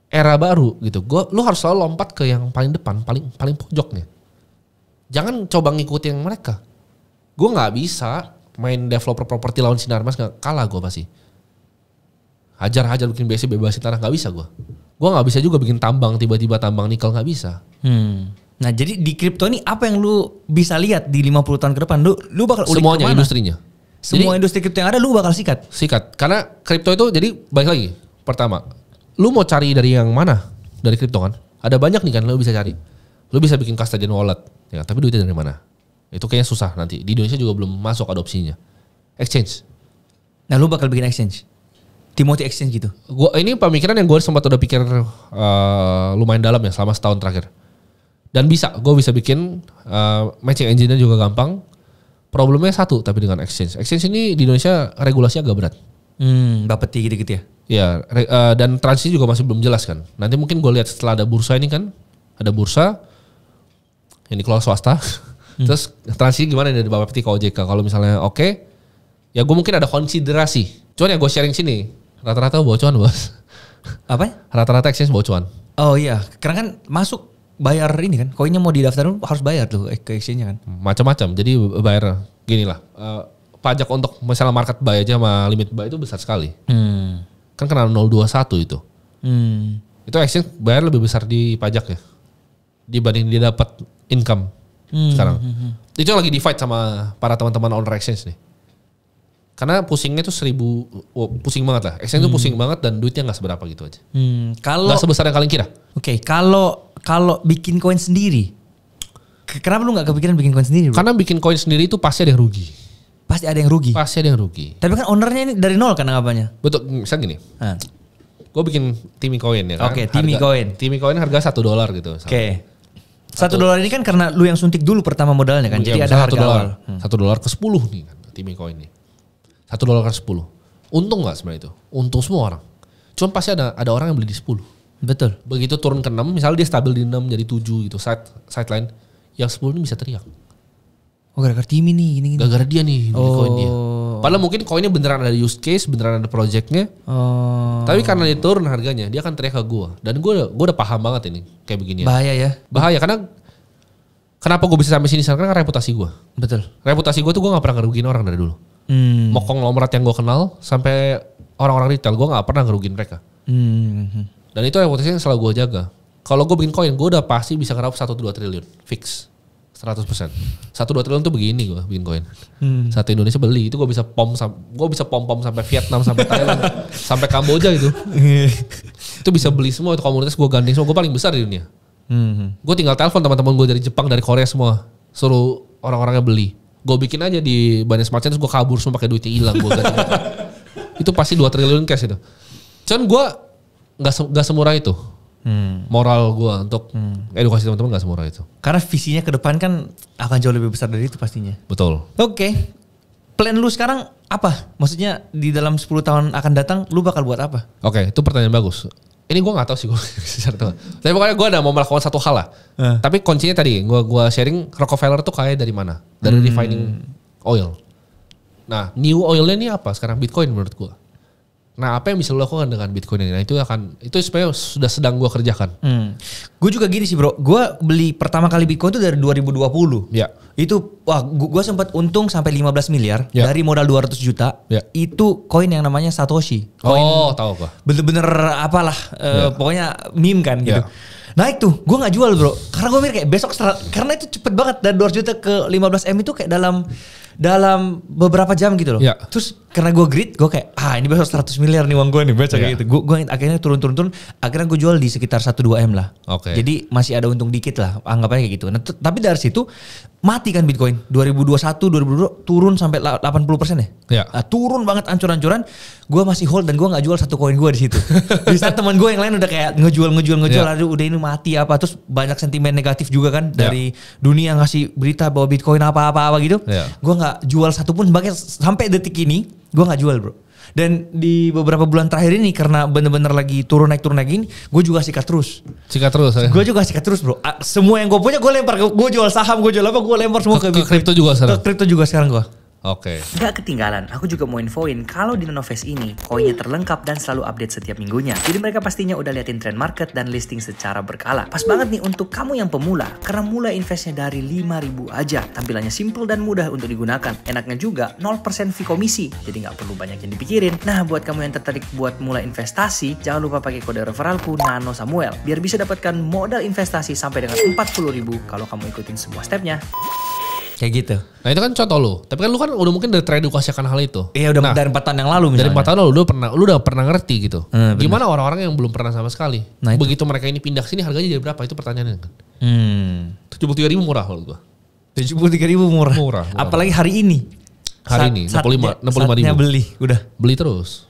era baru gitu. Lu harus selalu lompat ke yang paling depan, paling pojoknya. Jangan coba ngikutin mereka. Gue nggak bisa main developer properti lawan Sinarmas, nggak kalah gue pasti. Hajar bikin BC bebasin tanah nggak bisa gue. Gue nggak bisa juga bikin tambang tiba-tiba tambang nikel nggak bisa. Nah jadi di kripto ini apa yang lu bisa lihat di 50 tahun ke depan? Lu bakal ulik semuanya kemana? Industrinya. Semua industri kripto yang ada lu bakal sikat? Sikat. Karena kripto itu jadi balik lagi. Pertama, lu mau cari dari yang mana? Dari kripto kan? Ada banyak nih kan lu bisa cari. Lu bisa bikin custodian wallet. Ya, tapi duitnya dari mana? Itu kayaknya susah nanti. Di Indonesia juga belum masuk adopsinya. Exchange. Nah lu bakal bikin exchange? Timothy Exchange gitu? Ini pemikiran yang gue sempat udah pikir lumayan dalam ya selama setahun terakhir. Dan gue bisa bikin matching engine-nya juga gampang. Problemnya satu tapi dengan exchange. Exchange ini di Indonesia regulasinya agak berat. Bapeti gitu-gitu ya? Iya, dan transisi juga masih belum jelas kan. Nanti mungkin gue lihat setelah ada bursa ini kan. Ada bursa yang dikelola swasta. Terus transisi gimana dari Bapepti ke OJK? Kalau misalnya oke, ya gue mungkin ada konsiderasi. Cuman ya gue sharing sini, rata-rata bocuan bos. Apa? Rata-rata exchange bocuan. Oh iya, karena kan masuk bayar ini kan, koinnya mau didaftarin harus bayar tuh ke exchange-nya kan. Macam-macam, jadi bayar gini lah. Pajak untuk misalnya market buy aja sama limit buy itu besar sekali. Kan kena 0,21 itu. Itu exchange bayar lebih besar di pajak ya. Dibanding dia dapat income sekarang. Itu lagi di fight sama para teman-teman owner exchange nih. Karena pusingnya tuh 1.000, pusing banget lah. Exchange tuh pusing banget dan duitnya gak seberapa gitu aja. Kalau gak sebesar yang kalian kira. Oke, kalau bikin koin sendiri, kenapa lu gak kepikiran bikin koin sendiri bro? Karena bikin koin sendiri itu pasti ada yang rugi. Pasti ada yang rugi? Pasti ada yang rugi. Tapi kan ownernya ini dari nol kan anggapannya? Betul, misalnya gini. Gue bikin Timmy Coin ya kan. Oke, Timmy Coin. Timmy Coin harga $1 gitu. Oke. $1 ini kan karena lu yang suntik dulu pertama modalnya kan. Jadi ada harga awal. $1 ke 10 nih kan Timmy Coin nih. $1 ke 10. Untung gak sebenarnya itu? Untung semua orang. Cuma pasti ada orang yang beli di 10. Betul. Begitu turun ke 6, misalnya dia stabil di 6 jadi 7 gitu. Sideline. Yang 10 ini bisa teriak. Oh gara-gara Timmy nih gini-gini. Gara-gara dia nih beli koin dia. Padahal mungkin koinnya beneran ada use case, beneran ada projectnya. Tapi karena dia turun harganya, dia akan teriak ke gue. Dan gue udah paham banget ini kayak begini. Bahaya ya? Bahaya karena kenapa gue bisa sampai sini sekarang? Karena reputasi gue. Betul. Reputasi gue tuh gue gak pernah ngerugiin orang dari dulu. Mau konglomerat yang gue kenal sampai orang-orang retail gue gak pernah ngerugiin mereka. Dan itu reputasi yang selalu gue jaga. Kalau gue bikin koin, gue udah pasti bisa ngeraup 1-2 triliun. Fix. 100%. 1-2 triliun tuh begini gue bikin koin. Satu Indonesia beli itu gue bisa pom sampai Vietnam, sampai Thailand, sampai Kamboja itu. Itu bisa beli semua, itu komunitas gue gandeng semua. Gue paling besar di dunia. Gue tinggal telepon teman-teman gue dari Jepang, dari Korea semua, suruh orang-orangnya beli. Gue bikin aja di Binance Smart Chain, terus gue kabur semua pakai duitnya hilang. Itu pasti 2 triliun cash itu. Cuman gue nggak semurah itu. Moral gue untuk edukasi teman-teman gak semurah itu. Karena visinya ke depan kan akan jauh lebih besar dari itu pastinya. Betul. Oke. Plan lu sekarang apa? Maksudnya di dalam 10 tahun akan datang lu bakal buat apa? Oke, itu pertanyaan bagus. Ini gue gak tahu sih gue. Tapi pokoknya gue ada mau melakukan satu hal lah. Tapi kuncinya tadi gue sharing Rockefeller tuh kaya dari mana? Dari refining oil. Nah new oilnya ini apa sekarang? Bitcoin menurut gue. Nah apa yang bisa lo lakukan dengan Bitcoin ini? Nah itu sebenarnya sudah sedang gue kerjakan. Gue juga gini sih bro, gue beli pertama kali Bitcoin itu dari 2020. Ya. Itu wah gue sempat untung sampai 15 miliar dari modal 200 juta. Itu koin yang namanya Satoshi. Koin tahu gue. Bener-bener apalah, pokoknya meme kan gitu. Naik tuh, gue gak jual bro, karena gue mikir kayak besok karena itu cepet banget dari 200 juta ke 15 M itu kayak dalam beberapa jam gitu loh. Terus karena gue greed, gue kayak ini besok 100 miliar nih uang gue nih besok kayak gitu. Gue akhirnya turun, akhirnya gue jual di sekitar 1-2 M lah. Jadi masih ada untung dikit lah, anggapannya kayak gitu. Nah, tapi dari situ mati kan Bitcoin 2021 2022 turun sampai 80% ya. Turun banget ancur-ancuran. Gue masih hold dan gue nggak jual satu koin gue di situ. Di saat teman gue yang lain udah kayak ngejual. Aduh udah ini mati apa. Terus banyak sentimen negatif juga kan dari dunia ngasih berita bahwa Bitcoin apa gitu. Gue nggak jual satupun. Bahkan sampai detik ini gue nggak jual bro. Dan di beberapa bulan terakhir ini karena bener-bener lagi turun naik ini, gue juga sikat terus. Gue juga sikat terus bro. Semua yang gue punya gue lempar, gue jual saham, gue jual apa, gue lempar semua ke kripto juga sekarang. Ke kripto juga sekarang gue. Gak ketinggalan, aku juga mau infoin kalau di Nonovest ini koinnya terlengkap dan selalu update setiap minggunya. Jadi mereka pastinya udah liatin trend market dan listing secara berkala. Pas banget nih untuk kamu yang pemula, karena mulai investnya dari 5.000 aja. Tampilannya simple dan mudah untuk digunakan. Enaknya juga 0% fee komisi, jadi gak perlu banyak yang dipikirin. Nah buat kamu yang tertarik buat mulai investasi, jangan lupa pakai kode referralku Nano Samuel biar bisa dapatkan modal investasi sampai dengan 40.000 kalau kamu ikutin semua stepnya. Kayak gitu. Nah itu kan contoh lu. Tapi kan lu kan udah mungkin udah teredukasi akan hal itu. Iya udah dari 4 tahun yang lalu misalnya. Dari 4 tahun lalu lu udah pernah ngerti gitu. Gimana orang-orang yang belum pernah sama sekali. Nah, begitu mereka ini pindah ke sini harganya jadi berapa? Itu pertanyaannya kan. 73.000 murah menurut gua. 73.000 murah. Apalagi hari ini. Hari ini 65.000. Beli udah. Beli terus.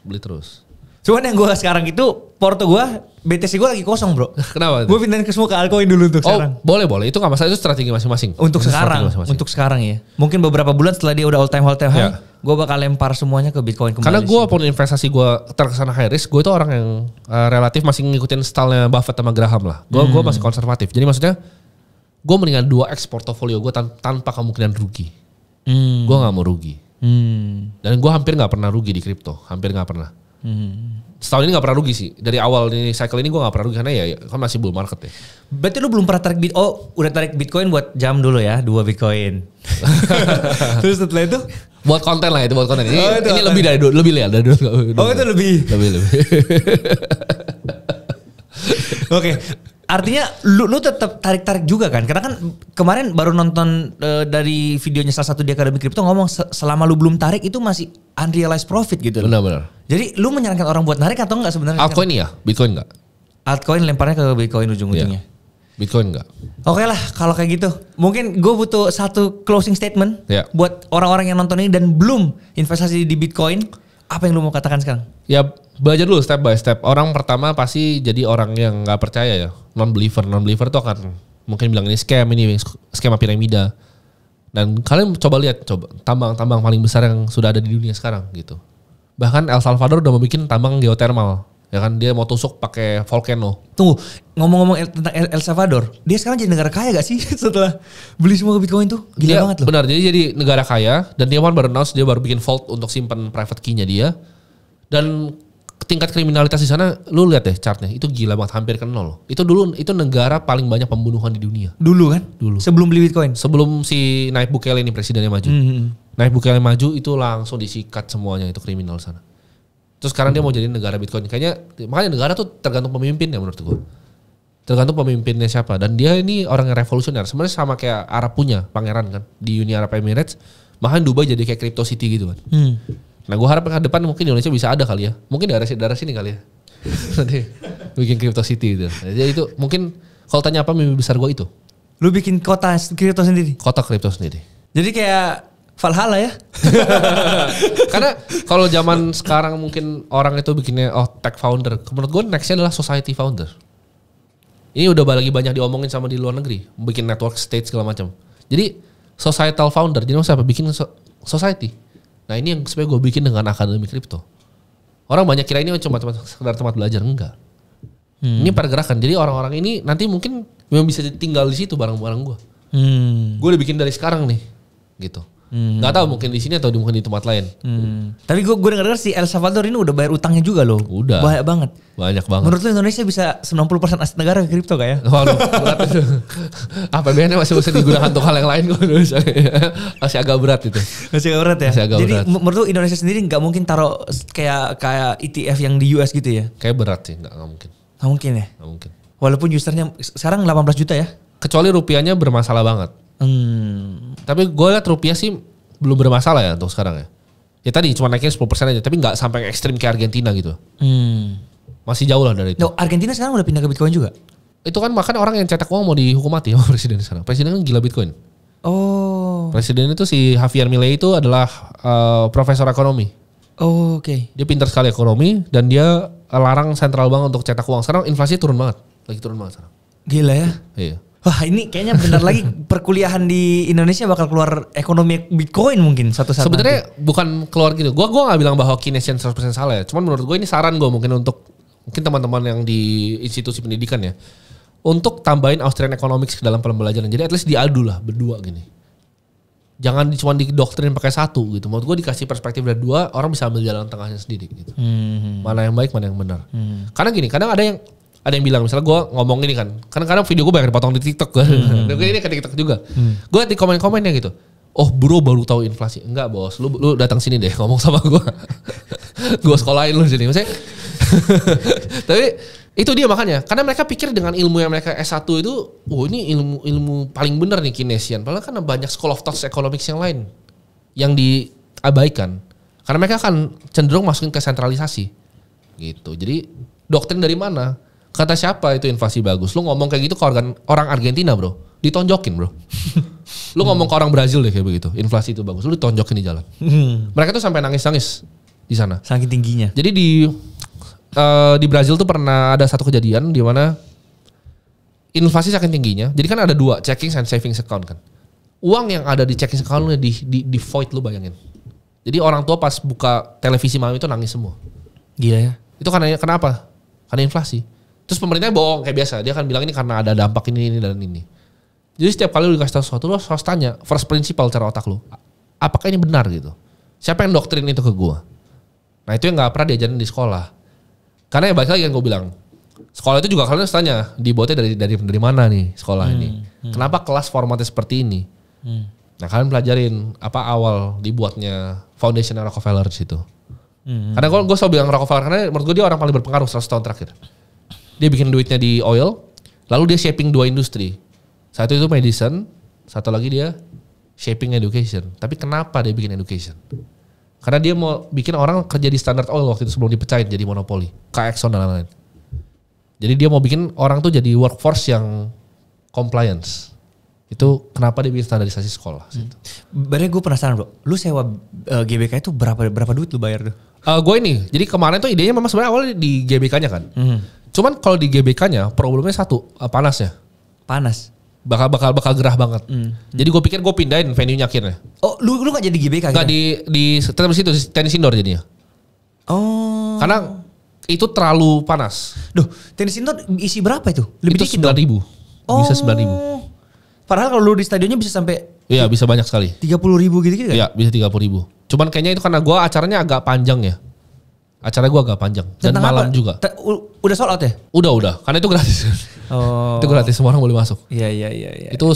Cuman yang gue sekarang itu Porto gue BTC gue lagi kosong bro. Kenapa? Gue pindahin ke semua ke altcoin dulu untuk sekarang. Boleh. Itu gak masalah, itu strategi masing-masing. Untuk sekarang ya. Mungkin beberapa bulan setelah dia udah all time high, gue bakal lempar semuanya ke Bitcoin kembali. Karena gue pun investasi gue terkesan high risk, gue itu orang yang relatif masih ngikutin stylenya Buffett sama Graham lah. Gue masih konservatif. Jadi maksudnya gue mendingan 2x portofolio gue tanpa kemungkinan rugi. Gue gak mau rugi. Dan gue hampir gak pernah rugi di kripto. Hampir gak pernah. Setahun ini gak pernah rugi sih. Dari awal ini cycle ini gue gak pernah rugi. Karena ya kan masih bull market ya. Berarti lu belum pernah tarik Bitcoin. Oh udah tarik Bitcoin buat jam dulu ya. 2 Bitcoin. Terus setelah itu? Buat konten lah itu buat konten. Ini lebih dari dulu. Lebih lihat dari dulu. Oh itu lebih. Lebih. Oke. Artinya lu tetap tarik-tarik juga kan? Karena kan kemarin baru nonton dari videonya salah satu di Akademi Kripto ngomong selama lu belum tarik itu masih unrealized profit gitu. Benar. Jadi lu menyarankan orang buat narik atau enggak sebenarnya? Altcoin ya? Bitcoin enggak? Altcoin lemparnya ke Bitcoin ujung-ujungnya. Yeah. Bitcoin enggak? Oke lah kalau kayak gitu. Mungkin gue butuh satu closing statement buat orang-orang yang nonton ini dan belum investasi di Bitcoin. Apa yang lu mau katakan sekarang? Ya belajar dulu step by step. Orang pertama pasti jadi orang yang gak percaya ya. Non-believer tuh akan mungkin bilang ini skema piramida. Dan kalian coba lihat tambang-tambang paling besar yang sudah ada di dunia sekarang gitu. Bahkan El Salvador udah mau bikin tambang geothermal. Ya kan dia mau tusuk pakai volcano. Tunggu, ngomong-ngomong tentang El Salvador, dia sekarang jadi negara kaya gak sih setelah beli semua Bitcoin tuh? Gila banget loh. Benar, jadi negara kaya dan dia baru announce dia baru bikin vault untuk simpan private key-nya dia. Dan tingkat kriminalitas di sana, lu lihat deh chartnya, itu gila banget, hampir ke nol. Itu dulu itu negara paling banyak pembunuhan di dunia. Dulu kan? Dulu. Sebelum beli Bitcoin? Sebelum si Nayib Bukele ini presidennya maju. Nayib Bukele maju itu langsung disikat semuanya itu kriminal sana. Terus sekarang dia mau jadi negara Bitcoin. Kayaknya makanya negara tuh tergantung pemimpinnya menurut gue. Tergantung pemimpinnya siapa. Dan dia ini orang yang revolusioner. Sebenarnya sama kayak Arab punya pangeran kan di Uni Arab Emirates. Bahkan Dubai jadi kayak crypto city gitu kan. Nah gue harap ke depan mungkin Indonesia bisa ada kali ya. Mungkin daerah sini kali ya. Nanti bikin crypto city gitu. Jadi itu mungkin kalau tanya apa mimpi besar gue itu. Lu bikin kota kripto sendiri? Kota kripto sendiri. Jadi kayak Valhalla ya? Karena kalau zaman sekarang mungkin orang itu bikinnya tech founder. Menurut gue nextnya adalah society founder. Ini udah lagi banyak diomongin sama di luar negeri. Bikin network state segala macam. Jadi societal founder. Jadi maksudnya apa? Bikin society. Nah ini yang sebenarnya gue bikin dengan Akademi Kripto. Orang banyak kira ini cuma sekedar tempat belajar. Enggak. Ini pergerakan. Jadi orang-orang ini nanti mungkin memang bisa tinggal di situ bareng-bareng gue. Gue udah bikin dari sekarang nih. Gitu. Gak tahu mungkin di sini atau mungkin di tempat lain. Tapi gue dengar si El Salvador ini udah bayar utangnya juga loh. Udah. Banyak banget. Banyak banget. Menurut lu Indonesia bisa 90% aset negara ke kripto gak ya? Waduh, berat itu. APBN-nya masih bisa digunakan untuk hal yang lain kok Indonesia. Masih agak berat itu. Masih agak berat ya? Masih agak Jadi berat. menurut lu Indonesia sendiri gak mungkin taruh kayak ETF yang di US gitu ya? Kayak berat sih, gak mungkin. Gak mungkin ya? Gak mungkin. Walaupun usernya sekarang 18 juta ya? Kecuali rupiahnya bermasalah banget. Tapi gue liat rupiah sih belum bermasalah ya untuk sekarang ya. Ya tadi cuma naiknya 10% aja, tapi gak sampai ekstrim kayak Argentina gitu. Masih jauh lah dari itu. No, Argentina sekarang udah pindah ke Bitcoin juga? Itu kan bahkan orang yang cetak uang mau dihukum mati sama presiden sekarang. Presiden kan gila Bitcoin. Oh. Presiden itu si Javier Milei itu adalah profesor ekonomi. Oh, oke. Dia pintar sekali ekonomi dan dia larang sentral bank untuk cetak uang. Sekarang inflasi turun banget. Lagi turun banget sekarang. Gila ya? Iya. Wah ini kayaknya benar lagi perkuliahan di Indonesia bakal keluar ekonomi Bitcoin mungkin suatu saat. Sebenarnya bukan keluar gitu. Gue gak bilang bahwa Keynesian 100% salah ya. Cuman menurut gue ini saran gue mungkin untuk mungkin teman-teman yang di institusi pendidikan ya. Untuk tambahin Austrian Economics ke dalam pembelajaran. Jadi at least diadu lah berdua gini. Jangan cuma didoktrin pakai satu gitu. Menurut gue dikasih perspektif dari dua, orang bisa ambil jalan tengahnya sendiri gitu. Mana yang baik, mana yang benar. Karena gini, kadang ada yang bilang misalnya gue ngomong ini kan. Kadang-kadang video gue banyak dipotong di TikTok kan. Dan gue ini ke TikTok juga. Gue di komen-komennya gitu. Oh bro baru tahu inflasi. Enggak bos, lu datang sini deh ngomong sama gue. Gue sekolahin lu sini. Maksudnya tapi itu dia makanya. Karena mereka pikir dengan ilmu yang mereka S1 itu, ini ilmu paling benar nih Keynesian. Padahal kan banyak school of thought economics yang lain yang diabaikan. Karena mereka akan cenderung masukin ke sentralisasi. Gitu. Jadi doktrin dari mana? Kata siapa itu inflasi bagus? Lu ngomong kayak gitu ke orang Argentina bro. Ditonjokin bro. Lu ngomong ke orang Brazil deh kayak begitu. Inflasi itu bagus. Lu ditonjokin di jalan. Mereka tuh sampai nangis-nangis di sana. Saking tingginya. Jadi di Brazil tuh pernah ada satu kejadian di mana inflasi saking tingginya. Jadi kan ada dua, checking and savings account kan. Uang yang ada di checking account di void lu bayangin. Jadi orang tua pas buka televisi malam itu nangis semua. Gila ya. Itu karena kenapa? Karena inflasi. Terus pemerintahnya bohong kayak biasa. Dia akan bilang ini karena ada dampak ini dan ini. Jadi setiap kali lu dikasih tahu sesuatu, lu harus tanya first principle cara otak lu. Apakah ini benar gitu? Siapa yang doktrin itu ke gue? Nah itu yang gak pernah diajarin di sekolah. Karena ya balik lagi yang gue bilang, sekolah itu juga kalian harus tanya, dibuatnya dari mana nih sekolah ini? Kenapa kelas formatnya seperti ini? Nah kalian pelajarin apa awal dibuatnya foundation Rockefeller di situ. Karena gue selalu bilang Rockefeller, karena menurut gue dia orang paling berpengaruh 100 tahun terakhir. Dia bikin duitnya di oil, lalu dia shaping 2 industri. Satu itu medicine, satu lagi dia shaping education. Tapi kenapa dia bikin education? Karena dia mau bikin orang kerja di Standard Oil waktu itu sebelum dipecahin jadi monopoli. Kayak Exxon dan lain-lain. Jadi dia mau bikin orang tuh jadi workforce yang compliance. Itu kenapa dia bikin standarisasi sekolah. Berarti gue penasaran bro, lu sewa GBK itu berapa duit lu bayar tuh? Gue ini, jadi kemarin tuh idenya memang sebenarnya awalnya di GBK-nya kan. Cuman kalau di GBK-nya problemnya satu, panasnya. Panas? Bakal gerah banget. Jadi gue pikir gue pindahin venue-nya akhirnya. Oh lu gak jadi GBK? Gak di tetap di situ, tenis indoor jadinya. Oh. Karena itu terlalu panas. Duh, tenis indoor isi berapa itu? Lebih itu dikit dong? 9.000. Bisa 9.000. Padahal kalau lu di stadionnya bisa sampai... Iya bisa banyak sekali. 30.000 gitu kan? Iya bisa 30.000. Cuman kayaknya itu karena gue acaranya agak panjang ya. Acara gue agak panjang. Dan Tentang malam apa? juga. Udah sold out ya? Udah. Karena itu gratis. Oh. Itu gratis, semua orang boleh masuk. Iya. Itu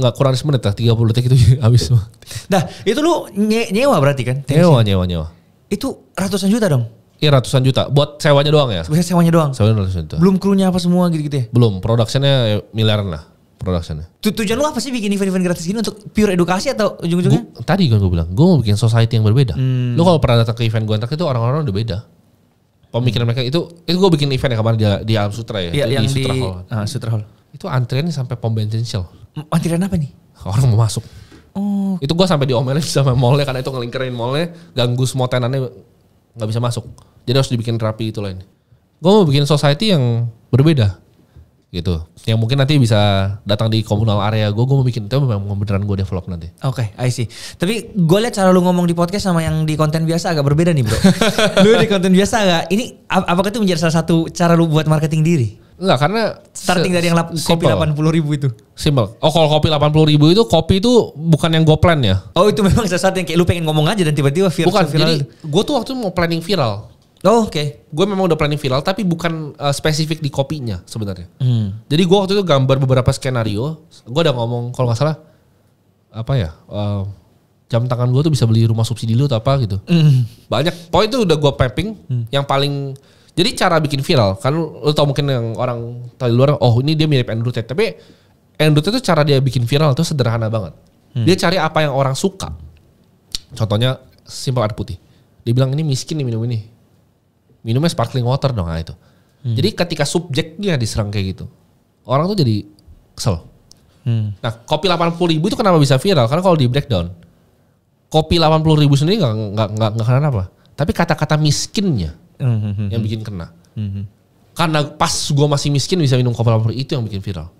gak kurang dari semenit lah, 30 detik itu habis semua. Nah itu lu nyewa berarti kan? Nyewa. Itu ratusan juta dong? Iya ratusan juta. Buat sewanya doang ya? Bisa sewanya doang? Sewanya ratusan juta. Belum krunya apa semua gitu-gitu ya? Belum, productionnya miliaran lah. Productionnya. Tujuan lu apa sih bikin event-event gratis gini untuk pure edukasi atau ujung-ujungnya? Tadi kan gue bilang, gue mau bikin society yang berbeda. Lu kalau pernah datang ke event gue itu orang-orang udah beda. Pemikiran mereka itu gue bikin event yang kemarin di Alam Sutra ya. Iya, yang di Sutra Hall. Sutra Hall. Itu antriannya sampai pom bensin Shell. Antrian apa nih? Orang mau masuk. Oh. Itu gue sampai diomelin sama mallnya karena itu ngelingkerin mallnya, ganggu semua tenannya nggak bisa masuk. Jadi harus dibikin rapi itu lain. Gue mau bikin society yang berbeda, gitu. Yang mungkin nanti bisa datang di komunal area gue mau bikin itu memang beneran gue develop nanti. Oke, I see. Tapi gue lihat cara lu ngomong di podcast sama yang di konten biasa agak berbeda nih bro. Lu di konten biasa agak, ini apakah itu menjadi salah satu cara lu buat marketing diri? Enggak, karena starting dari yang kopi 80.000 itu. Simple. Oh kalau kopi 80.000 itu kopi itu bukan yang gue plan ya. Oh itu memang sesuatu yang kayak lu pengen ngomong aja dan tiba-tiba viral. Bukan, jadi gue tuh waktu itu mau planning viral. Oh oke. Gue memang udah planning viral tapi bukan spesifik di kopinya sebenarnya. Jadi gue waktu itu gambar beberapa skenario. Gue udah ngomong kalau gak salah apa ya, jam tangan gue tuh bisa beli rumah subsidi dulu atau apa gitu. Banyak, pokoknya itu udah gue mapping yang paling. Jadi cara bikin viral, kan lu tau mungkin yang orang tahu di luar, oh ini dia mirip Andrew Tate. Tapi Andrew Tate itu cara dia bikin viral itu sederhana banget. Dia cari apa yang orang suka. Contohnya simpel air putih. Dia bilang ini miskin nih minum ini. Minumnya sparkling water dong, nah itu. Jadi ketika subjeknya diserang kayak gitu, orang tuh jadi kesel. Nah kopi 80.000 itu kenapa bisa viral? Karena kalau di breakdown, kopi 80.000 sendiri nggak kena apa. Tapi kata-kata miskinnya yang bikin kena. Karena pas gue masih miskin bisa minum kopi 80.000 itu yang bikin viral.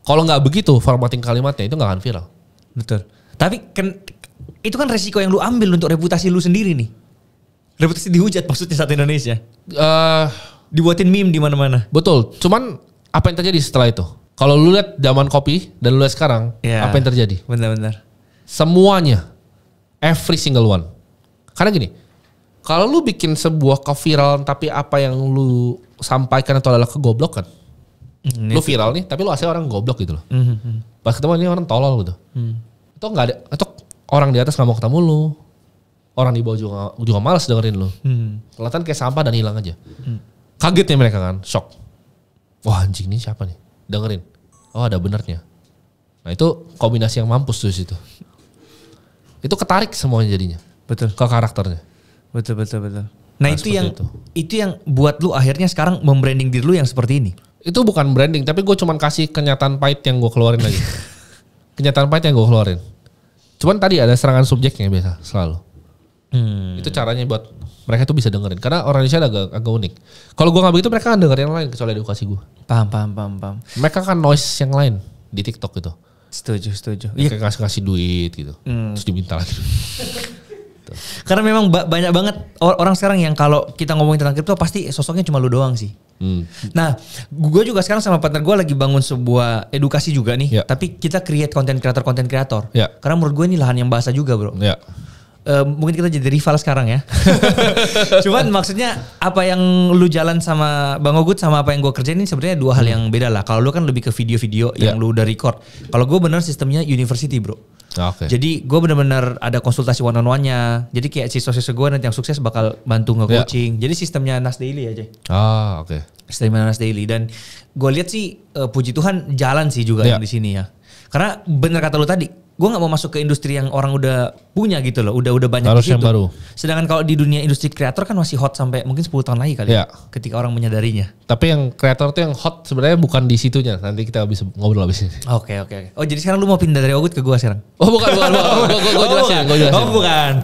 Kalau nggak begitu formatting kalimatnya itu nggak akan viral. Betul. Tapi itu kan resiko yang lu ambil untuk reputasi lu sendiri nih. Reputasi dihujat maksudnya satu Indonesia. Dibuatin meme di mana-mana. Betul. Cuman apa yang terjadi setelah itu? Kalau lu lihat zaman kopi dan lu lihat sekarang, apa yang terjadi? Benar-benar. Semuanya, every single one. Karena gini, kalau lu bikin sebuah keviralan tapi apa yang lu sampaikan itu adalah kegoblokan. Lu viral nih, tapi lu asli orang goblok gitu loh. Pas ketemu ini orang tolol gitu. Itu nggak ada, atau orang di atas nggak mau ketemu lu. Orang di bawah juga malas dengerin lu. Kelihatan kayak sampah dan hilang aja. Kaget nih mereka kan, shock. Wah anjing ini siapa nih? Dengerin. Oh ada benernya. Nah itu kombinasi yang mampus tuh situ. Itu ketarik semuanya jadinya. Betul. Ke karakternya. Betul. Nah itu yang buat lu akhirnya sekarang membranding diri lu yang seperti ini. Itu bukan branding, tapi gue cuman kasih kenyataan pahit yang gue keluarin lagi. Kenyataan pahit yang gue keluarin. Cuman tadi ada serangan subjeknya biasa selalu. Itu caranya buat mereka tuh bisa dengerin. Karena orang Indonesia agak unik. Kalau gue nggak begitu mereka kan dengerin yang lain kecuali edukasi gue. Paham. Mereka kan noise yang lain di TikTok gitu. Setuju. Iya. Kayak ngasih duit gitu. Terus diminta lagi. Karena memang banyak banget orang sekarang yang kalau kita ngomongin tentang kripto pasti sosoknya cuma lu doang sih. Nah, gue juga sekarang sama partner gue lagi bangun sebuah edukasi juga nih. Tapi kita create konten kreator. Karena menurut gue ini lahan yang basah juga bro. Mungkin kita jadi rival sekarang ya. Cuman maksudnya apa yang lu jalan sama Bang Ogut sama apa yang gue kerjain ini sebenarnya dua hal yang beda lah. Kalau lu kan lebih ke video-video yang lu udah record. Kalau gue bener sistemnya university bro. Jadi gue bener-bener ada konsultasi one on one-nya. Jadi kayak siswa-siswa gue nanti yang sukses bakal bantu nge-coaching. Jadi sistemnya Nas Daily aja. Sistemnya Nas Daily. Dan gue lihat sih puji Tuhan jalan sih juga yang di sini ya. Karena bener kata lu tadi, gue nggak mau masuk ke industri yang orang udah punya gitu loh, udah banyak harus di situ. Yang baru. Sedangkan kalau di dunia industri kreator kan masih hot sampai mungkin 10 tahun lagi kali ketika orang menyadarinya. Tapi yang kreator tuh yang hot sebenarnya bukan di situnya. Nanti kita bisa ngobrol abis ini. Oke. Oh jadi sekarang lu mau pindah dari Ogut ke gue sekarang? Oh bukan. Gue jelasin. Oh bukan.